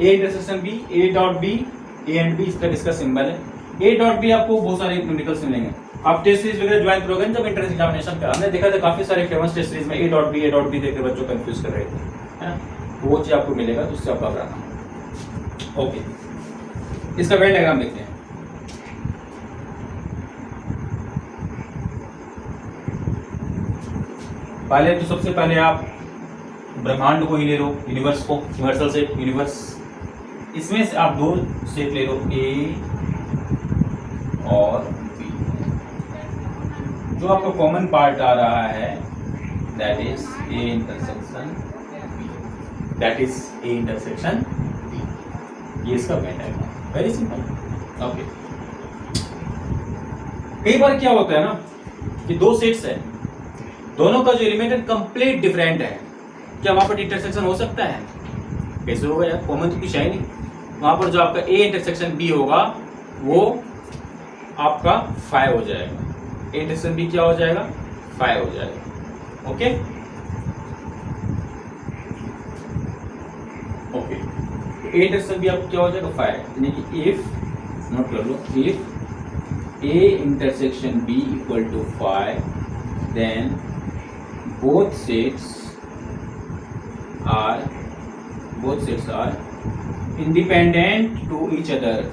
A intersection B, A dot B, A and B, इस तरह इसका सिंबल है। ए डॉट बी आपको बहुत सारे न्यूमेरिकल्स मिलेंगे, आप टेस्ट सीरीज वगैरह ज्वाइन करोगे जब एंट्रेंस एग्जामिनेशन का। हमने देखा था काफी सारे फेमस टेस्ट सीरीज में ए डॉट बी देखकर बच्चों कंफ्यूज कर रहे थे, है ना। वो चीज आपको मिलेगा, तो उससे आप घबराना। ओके, इसका वेन डायग्राम देखते हैं। पहले तो सबसे पहले आप ब्रह्मांड को ही ले लो, यूनिवर्स को, यूनिवर्सल सेट, यूनिवर्स। इसमें से आप दो सेट ले लो, ए और बी। जो आपको कॉमन पार्ट आ रहा है that is A intersection B, that is A intersection B. ये इसका Venn diagram, very simple. Okay, कई बार क्या होता है ना कि दो सेट्स है, दोनों का जो एलिमेंट है कंप्लीट डिफरेंट है, क्या वहां पर इंटरसेक्शन हो सकता है? कैसे होगा यार, कॉमन तो कुछ है नहीं। वहां पर जो आपका ए इंटरसेक्शन बी होगा वो आपका 5 हो जाएगा, ए इंटरसेक्शन बी क्या हो जाएगा, 5 हो जाएगा। Okay okay, A intersection B आपको क्या हो जाएगा, 5। यानी कि इफ, नोट कर लो, if A intersection B equal to 5, then both sets are independent to each other,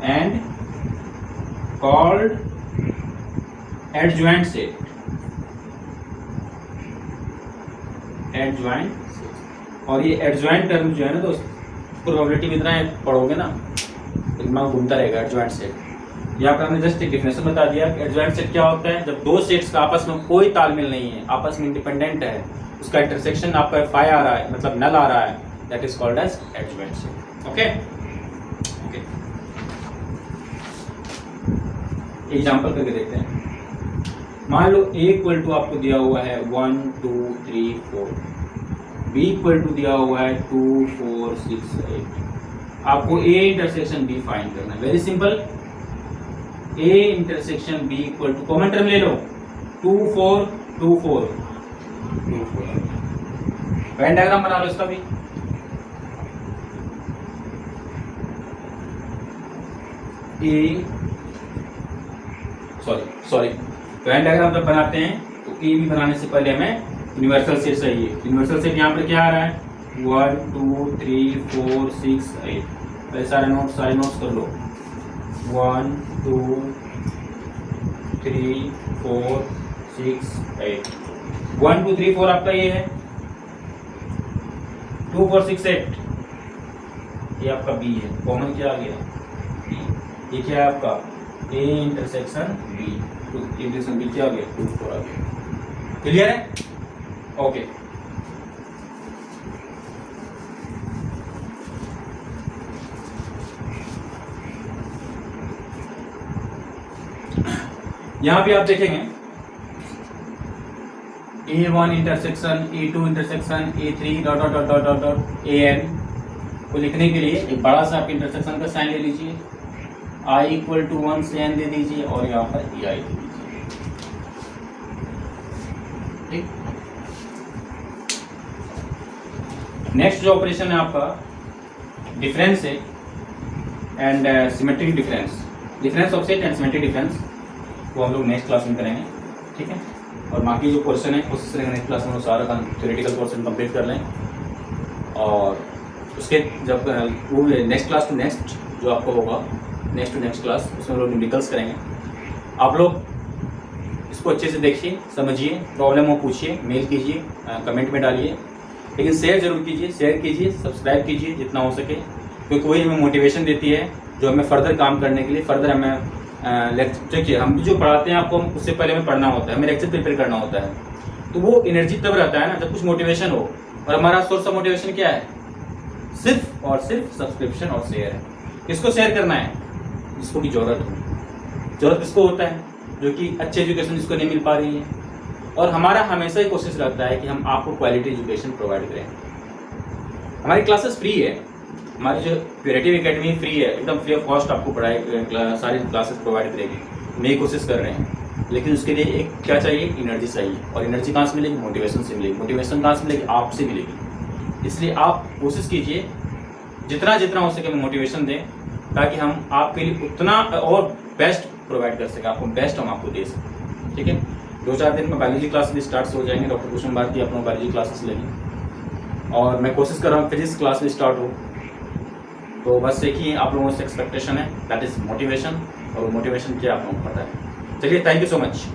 and called adjoint set. और ये एडजॉइंट टर्म जो है ना दोस्त, प्रोबेबिलिटी में इतना पढ़ोगे ना दिमाग घूमता रहेगा। एडजॉइंट सेट यहाँ पर हमने जस्ट एक डिफिनेशन बता दिया कि एडजॉइंट सेट क्या होता है। जब दो सेट्स का आपस में कोई तालमेल नहीं है, आपस में इंडिपेंडेंट है, उसका इंटरसेक्शन आपका फाई आ रहा है, मतलब नल आ रहा है, that is called as adjoint set. Okay, example करके देखते हैं। मान लो A इक्वल टू आपको दिया हुआ है 1 2 3 4, B इक्वल टू दिया हुआ है 2 4 6 8। आपको A इंटरसेक्शन B फाइंड करना है। Very simple, A intersection B equal to common term ले लो 2 4 2 4 2 4। वेन डायग्राम बना लो इसका भी। सॉरी वेन डायग्राम जब बनाते हैं तो ए भी बनाने से पहले हमें यूनिवर्सल सेट चाहिए। यूनिवर्सल सेट यहाँ पर क्या आ रहा है 1 2 3 4 6 8। पहले सारे नोट्स कर लो 1 2 3 4 6 8। 1 2 3 4 आपका ये है, 2 4 6 8 ये आपका बी है। कॉमन क्या आ गया, ये क्या है आपका A इंटरसेक्शन B, तो इंटरसेक्शन B क्या आ गया 2 4 आ गया। क्लियर है? ओके, यहां पे आप देखेंगे A1 intersection A2 intersection A3 dot dot dot dot dot AN को लिखने के लिए एक बड़ा सा आप इंटरसेक्शन का साइन ले लीजिए, I इक्वल टू 1 से n दे दीजिए और यहाँ पर EI दे दीजिए। ठीक, नेक्स्ट जो ऑपरेशन है आपका डिफरेंस है and symmetric difference of set and symmetric difference, वो हम लोग नेक्स्ट क्लास में करेंगे। ठीक है, और बाकी जो पोर्शन है कोशिश करेंगे नेक्स्ट क्लास में वो सारा थ्योरेटिकल पोर्शन कंप्लीट कर लें, और उसके जब वो नेक्स्ट क्लास टू नेक्स्ट जो आपको होगा नेक्स्ट टू नेक्स्ट क्लास, उसमें लोग न्यूमेरिकल्स करेंगे। आप लोग इसको अच्छे से देखिए, समझिए, प्रॉब्लम हो पूछिए, मेल कीजिए, कमेंट में डालिए, लेकिन शेयर जरूर कीजिए, सब्सक्राइब कीजिए जितना हो सके, क्योंकि वही हमें मोटिवेशन देती है जो हमें फर्दर काम करने के लिए, फर्दर हमें लेक्चर, देखिए हम जो पढ़ाते हैं आपको उससे पहले हमें पढ़ना होता है, हमें लेक्चर प्रिपेयर करना होता है, तो वो एनर्जी तब रहता है ना जब कुछ मोटिवेशन हो। और हमारा सोर्स ऑफ मोटिवेशन क्या है, सिर्फ और सिर्फ सब्सक्रिप्शन और शेयर है। किसको शेयर करना है, जिसको की जरूरत हो। जरूरत किसको होता है, जो कि अच्छी एजुकेशन जिसको नहीं मिल पा रही है। और हमारा हमेशा ही कोशिश रहता है कि हम आपको क्वालिटी एजुकेशन प्रोवाइड करें। हमारी क्लासेस फ्री है, हमारी जो क्रिएटिव एकेडमी फ्री है, एकदम फ्री ऑफ कॉस्ट आपको पढ़ाई सारी क्लासेस प्रोवाइड करेगी। नई कोशिश कर रहे हैं, लेकिन उसके लिए एक क्या चाहिए, एनर्जी चाहिए। और एनर्जी कहाँ से मिलेगी, मोटिवेशन से मिलेगी। मोटिवेशन कहाँ से मिलेगी, आपसे मिलेगी। इसलिए आप कोशिश कीजिए जितना जितना हो सके मोटिवेशन दें, ताकि हम आपके लिए उतना और बेस्ट प्रोवाइड कर सकें, आपको बेस्ट हम आपको दे सकें। ठीक है, 2-4 दिन में बायोलॉजी क्लास भी स्टार्ट हो जाएंगे। डॉक्टर कुसुम भारती अपना बायोलॉजी क्लासेस लेंगे, और मैं कोशिश कर रहा हूँ फिजिक्स क्लास भी स्टार्ट हो। तो बस एक ही आप लोगों से एक्सपेक्टेशन है, दैट इज मोटिवेशन, और मोटिवेशन क्या आप लोगों को पता है। चलिए, थैंक यू सो मच।